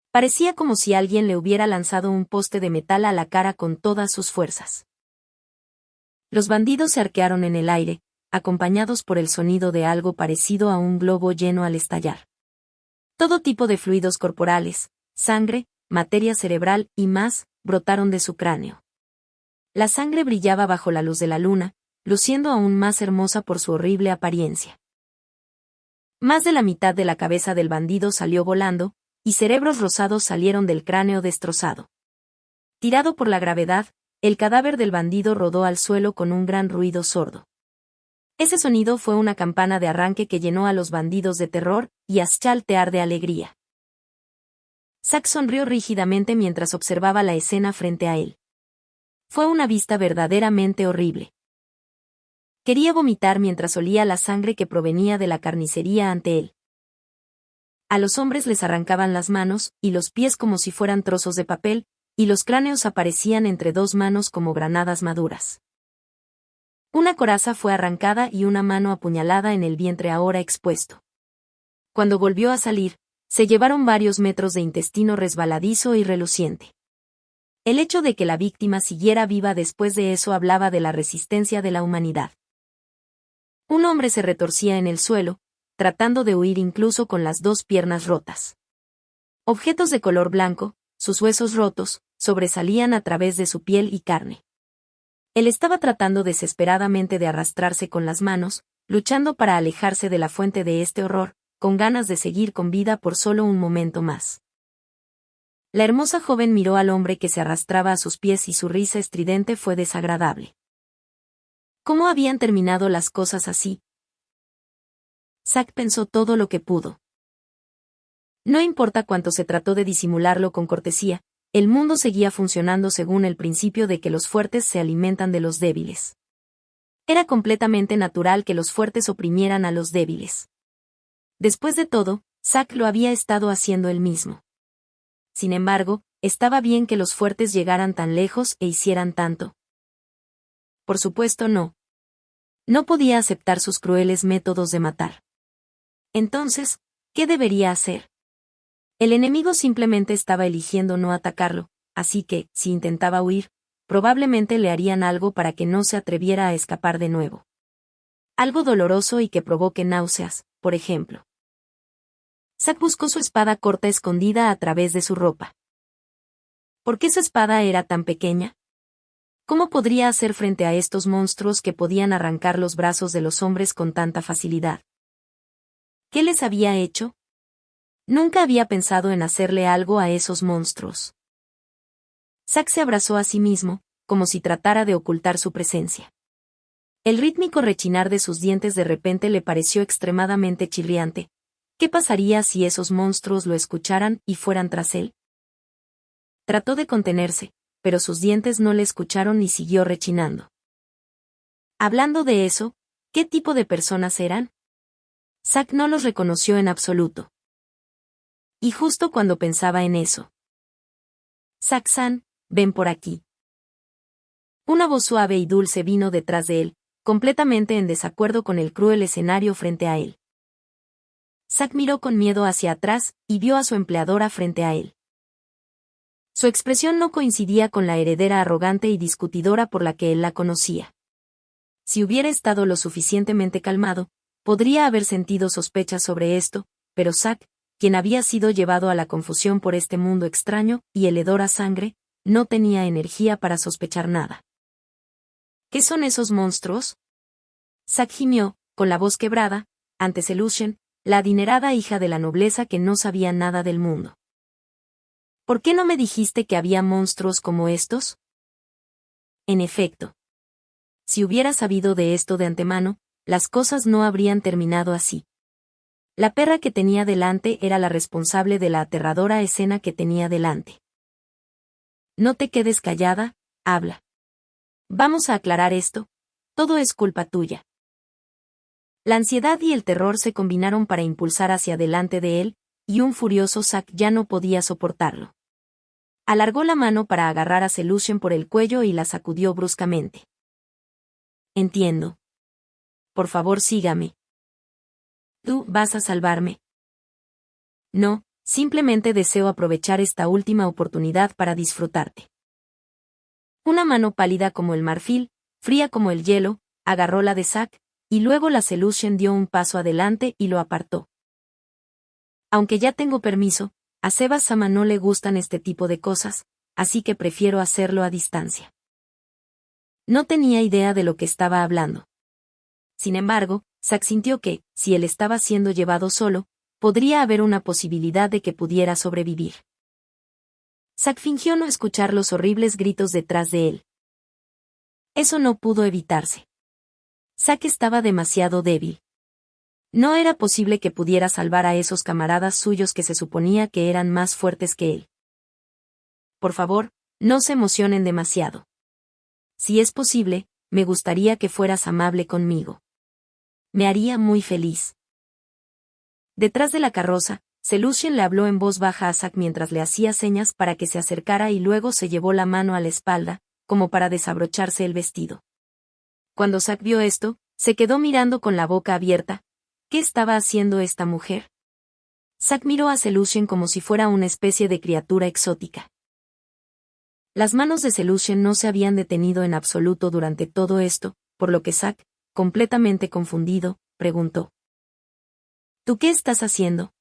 Parecía como si alguien le hubiera lanzado un poste de metal a la cara con todas sus fuerzas. Los bandidos se arquearon en el aire, acompañados por el sonido de algo parecido a un globo lleno al estallar. Todo tipo de fluidos corporales, sangre, materia cerebral y más, brotaron de su cráneo. La sangre brillaba bajo la luz de la luna, luciendo aún más hermosa por su horrible apariencia. Más de la mitad de la cabeza del bandido salió volando, y cerebros rosados salieron del cráneo destrozado. Tirado por la gravedad, el cadáver del bandido rodó al suelo con un gran ruido sordo. Ese sonido fue una campana de arranque que llenó a los bandidos de terror y a Shaltear de alegría. Zack sonrió rígidamente mientras observaba la escena frente a él. Fue una vista verdaderamente horrible. Quería vomitar mientras olía la sangre que provenía de la carnicería ante él. A los hombres les arrancaban las manos y los pies como si fueran trozos de papel, y los cráneos aparecían entre dos manos como granadas maduras. Una coraza fue arrancada y una mano apuñalada en el vientre ahora expuesto. Cuando volvió a salir, se llevaron varios metros de intestino resbaladizo y reluciente. El hecho de que la víctima siguiera viva después de eso hablaba de la resistencia de la humanidad. Un hombre se retorcía en el suelo, tratando de huir incluso con las dos piernas rotas. Objetos de color blanco, sus huesos rotos, sobresalían a través de su piel y carne. Él estaba tratando desesperadamente de arrastrarse con las manos, luchando para alejarse de la fuente de este horror, con ganas de seguir con vida por solo un momento más. La hermosa joven miró al hombre que se arrastraba a sus pies y su risa estridente fue desagradable. ¿Cómo habían terminado las cosas así? Zack pensó todo lo que pudo. No importa cuánto se trató de disimularlo con cortesía, el mundo seguía funcionando según el principio de que los fuertes se alimentan de los débiles. Era completamente natural que los fuertes oprimieran a los débiles. Después de todo, Zack lo había estado haciendo él mismo. Sin embargo, estaba bien que los fuertes llegaran tan lejos e hicieran tanto. Por supuesto no. No podía aceptar sus crueles métodos de matar. Entonces, ¿qué debería hacer? El enemigo simplemente estaba eligiendo no atacarlo, así que, si intentaba huir, probablemente le harían algo para que no se atreviera a escapar de nuevo. Algo doloroso y que provoque náuseas, por ejemplo. Zack buscó su espada corta escondida a través de su ropa. ¿Por qué su espada era tan pequeña? ¿Cómo podría hacer frente a estos monstruos que podían arrancar los brazos de los hombres con tanta facilidad? ¿Qué les había hecho? Nunca había pensado en hacerle algo a esos monstruos. Zack se abrazó a sí mismo, como si tratara de ocultar su presencia. El rítmico rechinar de sus dientes de repente le pareció extremadamente chirriante. ¿Qué pasaría si esos monstruos lo escucharan y fueran tras él? Trató de contenerse, pero sus dientes no le escucharon y siguió rechinando. Hablando de eso, ¿qué tipo de personas eran? Zack no los reconoció en absoluto. Y justo cuando pensaba en eso. Zack-san, ven por aquí. Una voz suave y dulce vino detrás de él, completamente en desacuerdo con el cruel escenario frente a él. Zack miró con miedo hacia atrás y vio a su empleadora frente a él. Su expresión no coincidía con la heredera arrogante y discutidora por la que él la conocía. Si hubiera estado lo suficientemente calmado, podría haber sentido sospechas sobre esto, pero Zack, quien había sido llevado a la confusión por este mundo extraño y el hedor a sangre, no tenía energía para sospechar nada. ¿Qué son esos monstruos? Zack gimió, con la voz quebrada, ante Selushen, la adinerada hija de la nobleza que no sabía nada del mundo. ¿Por qué no me dijiste que había monstruos como estos? En efecto. Si hubiera sabido de esto de antemano, las cosas no habrían terminado así. La perra que tenía delante era la responsable de la aterradora escena que tenía delante. No te quedes callada, habla. Vamos a aclarar esto, todo es culpa tuya. La ansiedad y el terror se combinaron para impulsar hacia delante de él, y un furioso Zack ya no podía soportarlo. Alargó la mano para agarrar a Selushen por el cuello y la sacudió bruscamente. Entiendo. Por favor, sígame. ¿Tú vas a salvarme? No, simplemente deseo aprovechar esta última oportunidad para disfrutarte. Una mano pálida como el marfil, fría como el hielo, agarró la de Zack, y luego la Selushen dio un paso adelante y lo apartó. Aunque ya tengo permiso, a Sebas-sama no le gustan este tipo de cosas, así que prefiero hacerlo a distancia. No tenía idea de lo que estaba hablando. Sin embargo, Zack sintió que, si él estaba siendo llevado solo, podría haber una posibilidad de que pudiera sobrevivir. Zack fingió no escuchar los horribles gritos detrás de él. Eso no pudo evitarse. Zack estaba demasiado débil. No era posible que pudiera salvar a esos camaradas suyos que se suponía que eran más fuertes que él. Por favor, no se emocionen demasiado. Si es posible, me gustaría que fueras amable conmigo. Me haría muy feliz. Detrás de la carroza, Selushen le habló en voz baja a Zack mientras le hacía señas para que se acercara y luego se llevó la mano a la espalda, como para desabrocharse el vestido. Cuando Zack vio esto, se quedó mirando con la boca abierta. ¿Qué estaba haciendo esta mujer? Zack miró a Selushen como si fuera una especie de criatura exótica. Las manos de Selushen no se habían detenido en absoluto durante todo esto, por lo que Zack, completamente confundido, preguntó. ¿Tú qué estás haciendo?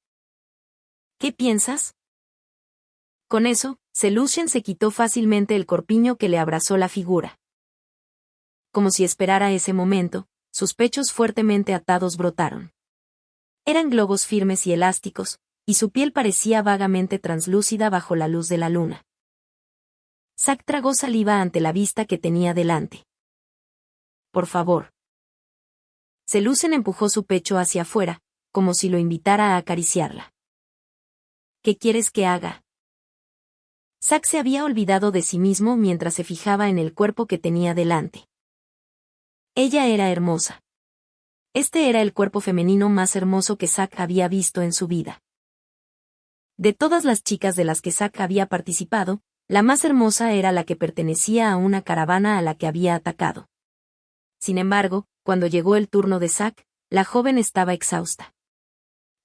¿Qué piensas? Con eso, Selusian se quitó fácilmente el corpiño que le abrazó la figura. Como si esperara ese momento, sus pechos fuertemente atados brotaron. Eran globos firmes y elásticos, y su piel parecía vagamente translúcida bajo la luz de la luna. Zack tragó saliva ante la vista que tenía delante. Por favor. Selusian empujó su pecho hacia afuera, como si lo invitara a acariciarla. ¿Qué quieres que haga? Zack se había olvidado de sí mismo mientras se fijaba en el cuerpo que tenía delante. Ella era hermosa. Este era el cuerpo femenino más hermoso que Zack había visto en su vida. De todas las chicas de las que Zack había participado, la más hermosa era la que pertenecía a una caravana a la que había atacado. Sin embargo, cuando llegó el turno de Zack, la joven estaba exhausta.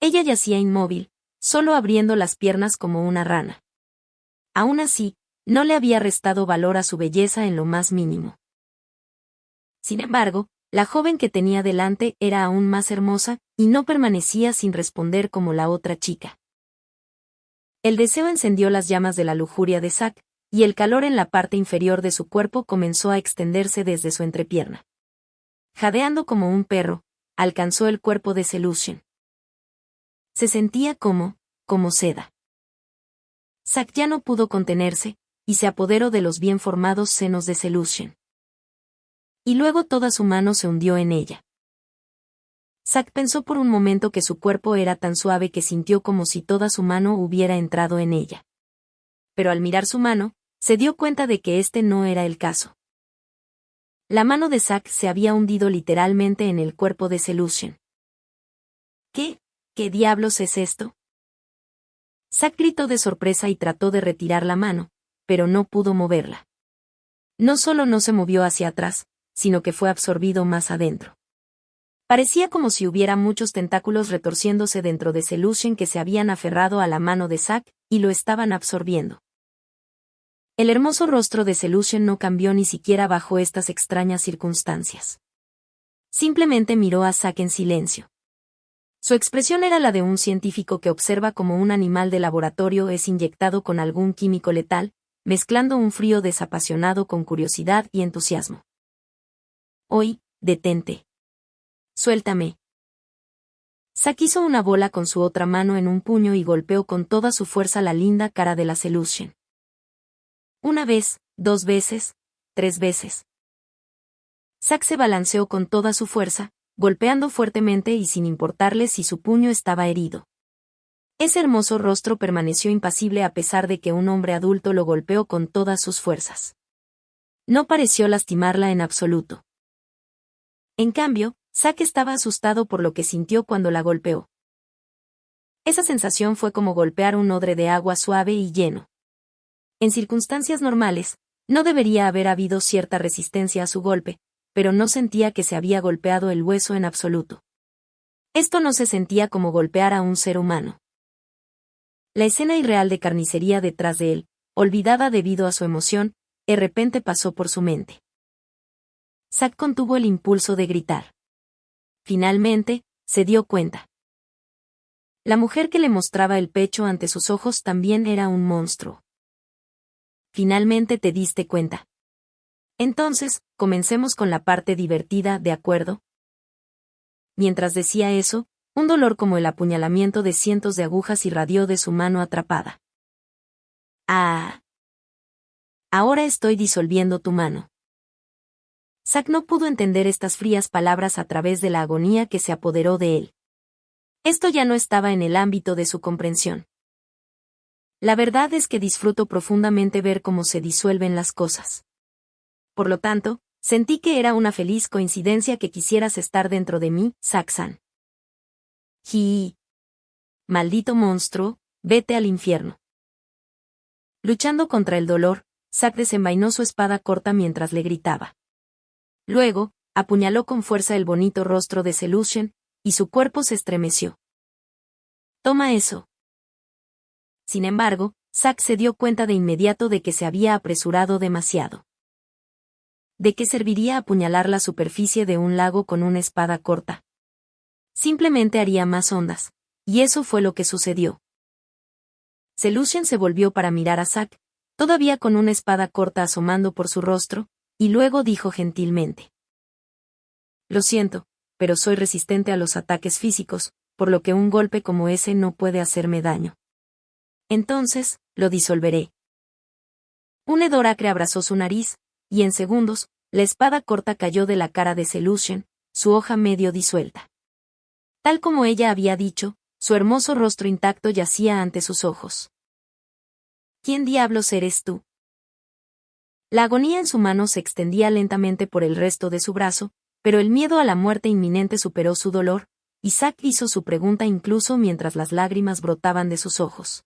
Ella yacía inmóvil, solo abriendo las piernas como una rana. Aún así, no le había restado valor a su belleza en lo más mínimo. Sin embargo, la joven que tenía delante era aún más hermosa, y no permanecía sin responder como la otra chica. El deseo encendió las llamas de la lujuria de Zack, y el calor en la parte inferior de su cuerpo comenzó a extenderse desde su entrepierna. Jadeando como un perro, alcanzó el cuerpo de Selusian. Se sentía como seda. Zack ya no pudo contenerse, y se apoderó de los bien formados senos de Selusian. Y luego toda su mano se hundió en ella. Zack pensó por un momento que su cuerpo era tan suave que sintió como si toda su mano hubiera entrado en ella. Pero al mirar su mano, se dio cuenta de que este no era el caso. La mano de Zack se había hundido literalmente en el cuerpo de Selusian. ¿Qué diablos es esto? Zack gritó de sorpresa y trató de retirar la mano, pero no pudo moverla. No solo no se movió hacia atrás, sino que fue absorbido más adentro. Parecía como si hubiera muchos tentáculos retorciéndose dentro de Selusian que se habían aferrado a la mano de Zack, y lo estaban absorbiendo. El hermoso rostro de Selusian no cambió ni siquiera bajo estas extrañas circunstancias. Simplemente miró a Zack en silencio. Su expresión era la de un científico que observa cómo un animal de laboratorio es inyectado con algún químico letal, mezclando un frío desapasionado con curiosidad y entusiasmo. Hoy, detente. Suéltame. Zack hizo una bola con su otra mano en un puño y golpeó con toda su fuerza la linda cara de la Selusian. Una vez, 2 veces, 3 veces. Zack se balanceó con toda su fuerza, golpeando fuertemente y sin importarle si su puño estaba herido. Ese hermoso rostro permaneció impasible a pesar de que un hombre adulto lo golpeó con todas sus fuerzas. No pareció lastimarla en absoluto. En cambio, Zack estaba asustado por lo que sintió cuando la golpeó. Esa sensación fue como golpear un odre de agua suave y lleno. En circunstancias normales, no debería haber habido cierta resistencia a su golpe, pero no sentía que se había golpeado el hueso en absoluto. Esto no se sentía como golpear a un ser humano. La escena irreal de carnicería detrás de él, olvidada debido a su emoción, de repente pasó por su mente. Zack contuvo el impulso de gritar. Finalmente, se dio cuenta. La mujer que le mostraba el pecho ante sus ojos también era un monstruo. Finalmente te diste cuenta. Entonces, comencemos con la parte divertida, ¿de acuerdo? Mientras decía eso, un dolor como el apuñalamiento de cientos de agujas irradió de su mano atrapada. ¡Ah! Ahora estoy disolviendo tu mano. Zack no pudo entender estas frías palabras a través de la agonía que se apoderó de él. Esto ya no estaba en el ámbito de su comprensión. La verdad es que disfruto profundamente ver cómo se disuelven las cosas. Por lo tanto, sentí que era una feliz coincidencia que quisieras estar dentro de mí, Zack-san. ¡Ji! Maldito monstruo, vete al infierno. Luchando contra el dolor, Zack desenvainó su espada corta mientras le gritaba. Luego, apuñaló con fuerza el bonito rostro de Selusian, y su cuerpo se estremeció. Toma eso. Sin embargo, Zack se dio cuenta de inmediato de que se había apresurado demasiado. ¿De qué serviría apuñalar la superficie de un lago con una espada corta? Simplemente haría más ondas. Y eso fue lo que sucedió. Selusian se volvió para mirar a Zack, todavía con una espada corta asomando por su rostro, y luego dijo gentilmente: Lo siento, pero soy resistente a los ataques físicos, por lo que un golpe como ese no puede hacerme daño. Entonces, lo disolveré. Un hedor acre abrazó su nariz, y en segundos, la espada corta cayó de la cara de Selusian, su hoja medio disuelta. Tal como ella había dicho, su hermoso rostro intacto yacía ante sus ojos. ¿Quién diablos eres tú? La agonía en su mano se extendía lentamente por el resto de su brazo, pero el miedo a la muerte inminente superó su dolor, y Zack hizo su pregunta incluso mientras las lágrimas brotaban de sus ojos.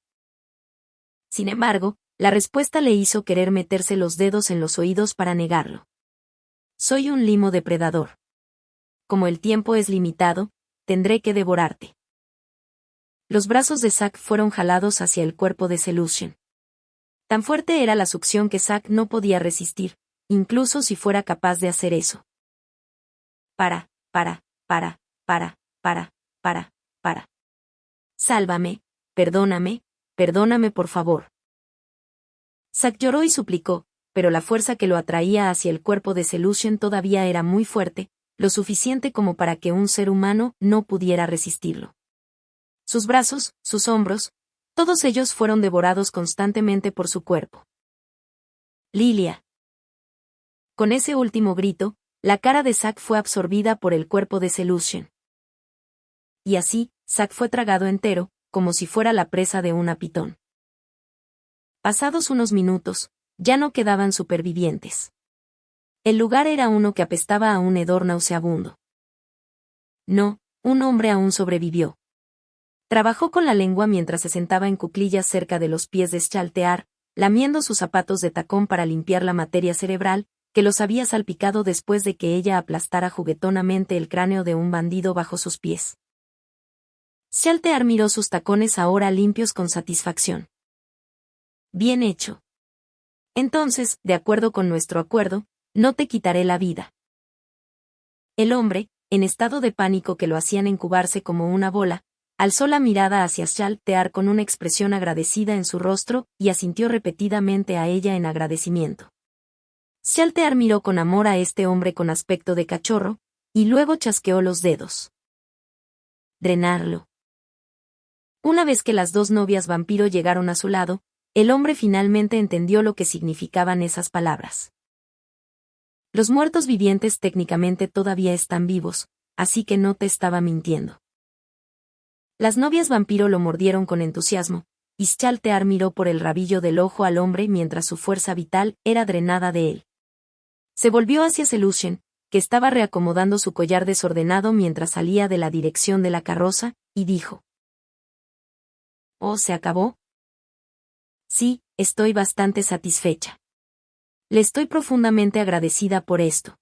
Sin embargo, la respuesta le hizo querer meterse los dedos en los oídos para negarlo. Soy un limo depredador. Como el tiempo es limitado, tendré que devorarte. Los brazos de Zack fueron jalados hacia el cuerpo de Selusian. Tan fuerte era la succión que Zack no podía resistir, incluso si fuera capaz de hacer eso. Para. Sálvame, perdóname por favor. Zack lloró y suplicó, pero la fuerza que lo atraía hacia el cuerpo de Selusian todavía era muy fuerte, lo suficiente como para que un ser humano no pudiera resistirlo. Sus brazos, sus hombros, todos ellos fueron devorados constantemente por su cuerpo. Lilia. Con ese último grito, la cara de Zack fue absorbida por el cuerpo de Selusian. Y así, Zack fue tragado entero, como si fuera la presa de una pitón. Pasados unos minutos, ya no quedaban supervivientes. El lugar era uno que apestaba a un hedor nauseabundo. No, un hombre aún sobrevivió. Trabajó con la lengua mientras se sentaba en cuclillas cerca de los pies de Shaltear, lamiendo sus zapatos de tacón para limpiar la materia cerebral, que los había salpicado después de que ella aplastara juguetonamente el cráneo de un bandido bajo sus pies. Shaltear miró sus tacones ahora limpios con satisfacción. Bien hecho. Entonces, de acuerdo con nuestro acuerdo, no te quitaré la vida. El hombre, en estado de pánico que lo hacían incubarse como una bola, alzó la mirada hacia Shaltear con una expresión agradecida en su rostro y asintió repetidamente a ella en agradecimiento. Shaltear miró con amor a este hombre con aspecto de cachorro, y luego chasqueó los dedos. Drenarlo. Una vez que las dos novias vampiro llegaron a su lado, el hombre finalmente entendió lo que significaban esas palabras. Los muertos vivientes técnicamente todavía están vivos, así que no te estaba mintiendo. Las novias vampiro lo mordieron con entusiasmo, y Shaltear miró por el rabillo del ojo al hombre mientras su fuerza vital era drenada de él. Se volvió hacia Selusian, que estaba reacomodando su collar desordenado mientras salía de la dirección de la carroza, y dijo: ¿Oh, se acabó? Sí, estoy bastante satisfecha. Le estoy profundamente agradecida por esto.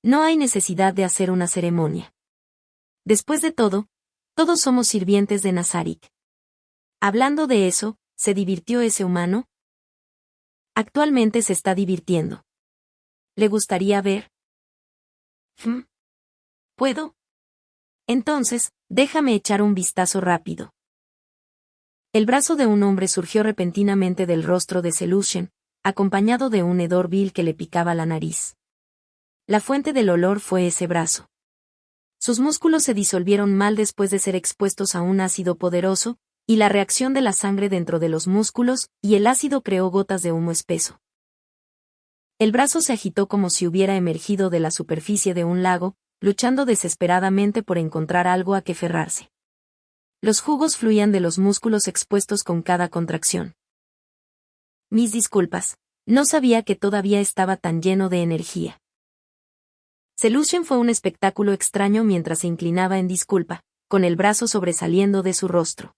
No hay necesidad de hacer una ceremonia. Después de todo, todos somos sirvientes de Nazarik. Hablando de eso, ¿se divirtió ese humano? Actualmente se está divirtiendo. ¿Le gustaría ver? ¿Puedo? Entonces, déjame echar un vistazo rápido. El brazo de un hombre surgió repentinamente del rostro de Selusian, acompañado de un hedor vil que le picaba la nariz. La fuente del olor fue ese brazo. Sus músculos se disolvieron mal después de ser expuestos a un ácido poderoso, y la reacción de la sangre dentro de los músculos, y el ácido creó gotas de humo espeso. El brazo se agitó como si hubiera emergido de la superficie de un lago, luchando desesperadamente por encontrar algo a que aferrarse. Los jugos fluían de los músculos expuestos con cada contracción. Mis disculpas, no sabía que todavía estaba tan lleno de energía. Selusian fue un espectáculo extraño mientras se inclinaba en disculpa, con el brazo sobresaliendo de su rostro.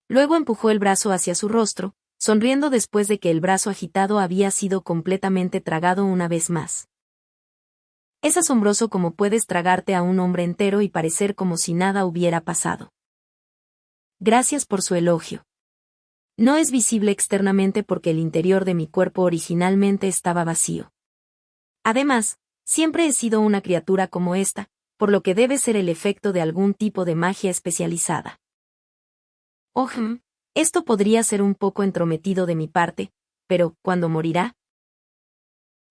Luego empujó el brazo hacia su rostro, sonriendo después de que el brazo agitado había sido completamente tragado una vez más. Es asombroso cómo puedes tragarte a un hombre entero y parecer como si nada hubiera pasado. Gracias por su elogio. No es visible externamente porque el interior de mi cuerpo originalmente estaba vacío. Además, siempre he sido una criatura como esta, por lo que debe ser el efecto de algún tipo de magia especializada. Esto podría ser un poco entrometido de mi parte, pero, ¿cuándo morirá?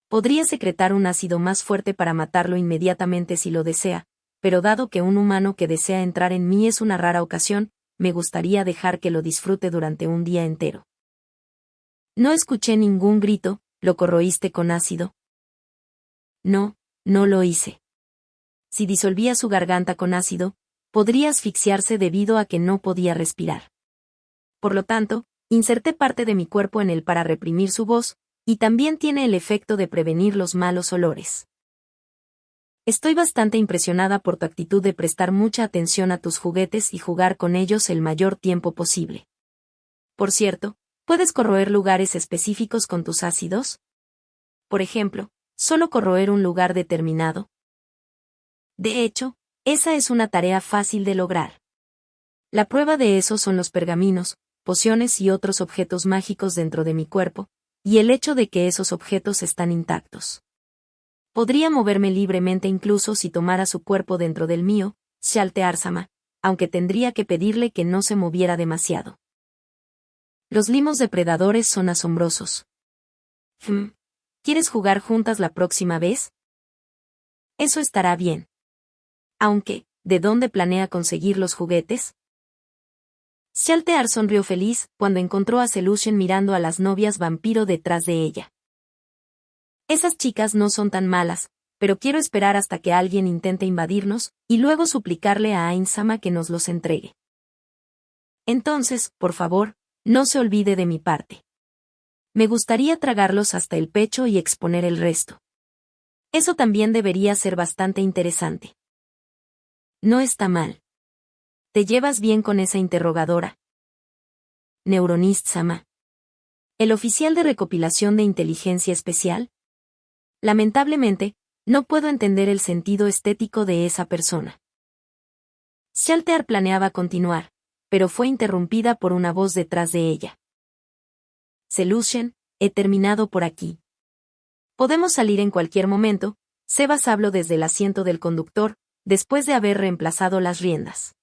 Podría secretar un ácido más fuerte para matarlo inmediatamente si lo desea, pero dado que un humano que desea entrar en mí es una rara ocasión, me gustaría dejar que lo disfrute durante un día entero. No escuché ningún grito. ¿Lo corroíste con ácido? No, no lo hice. Si disolvía su garganta con ácido, podría asfixiarse debido a que no podía respirar. Por lo tanto, inserté parte de mi cuerpo en él para reprimir su voz, y también tiene el efecto de prevenir los malos olores. Estoy bastante impresionada por tu actitud de prestar mucha atención a tus juguetes y jugar con ellos el mayor tiempo posible. Por cierto, ¿puedes corroer lugares específicos con tus ácidos? Por ejemplo, ¿solo corroer un lugar determinado? De hecho, esa es una tarea fácil de lograr. La prueba de eso son los pergaminos, pociones y otros objetos mágicos dentro de mi cuerpo, y el hecho de que esos objetos están intactos. Podría moverme libremente incluso si tomara su cuerpo dentro del mío, Shaltearsama, aunque tendría que pedirle que no se moviera demasiado. Los limos depredadores son asombrosos. ¿Quieres jugar juntas la próxima vez? Eso estará bien. Aunque, ¿de dónde planea conseguir los juguetes? Shaltear sonrió feliz cuando encontró a Selushen mirando a las novias vampiro detrás de ella. Esas chicas no son tan malas, pero quiero esperar hasta que alguien intente invadirnos, y luego suplicarle a Ainsama que nos los entregue. Entonces, por favor, no se olvide de mi parte. Me gustaría tragarlos hasta el pecho y exponer el resto. Eso también debería ser bastante interesante. No está mal. ¿Te llevas bien con esa interrogadora? Neuronist-sama. ¿El oficial de recopilación de inteligencia especial? Lamentablemente, no puedo entender el sentido estético de esa persona. Shaltear planeaba continuar, pero fue interrumpida por una voz detrás de ella. Selushen, he terminado por aquí. Podemos salir en cualquier momento. Sebas habló desde el asiento del conductor, después de haber reemplazado las riendas.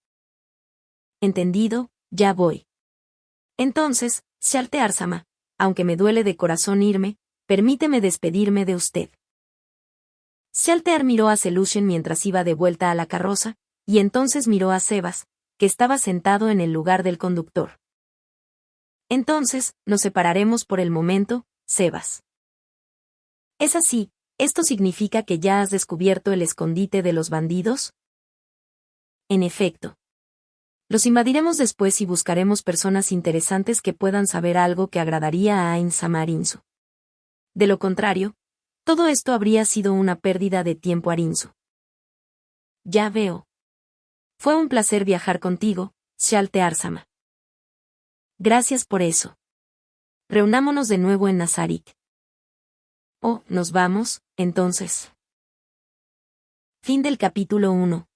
Entendido, ya voy. Entonces, Shaltearsama, aunque me duele de corazón irme, permíteme despedirme de usted. Shaltear miró a Selushen mientras iba de vuelta a la carroza, y entonces miró a Sebas, que estaba sentado en el lugar del conductor. Entonces, nos separaremos por el momento, Sebas. ¿Es así? ¿Esto significa que ya has descubierto el escondite de los bandidos? En efecto. Los invadiremos después y buscaremos personas interesantes que puedan saber algo que agradaría a Ainsama Arinsu. De lo contrario, todo esto habría sido una pérdida de tiempo Arinsu. Ya veo. Fue un placer viajar contigo, Shaltearsama. Gracias por eso. Reunámonos de nuevo en Nazarik. Oh, ¿nos vamos, entonces? Fin del capítulo 1.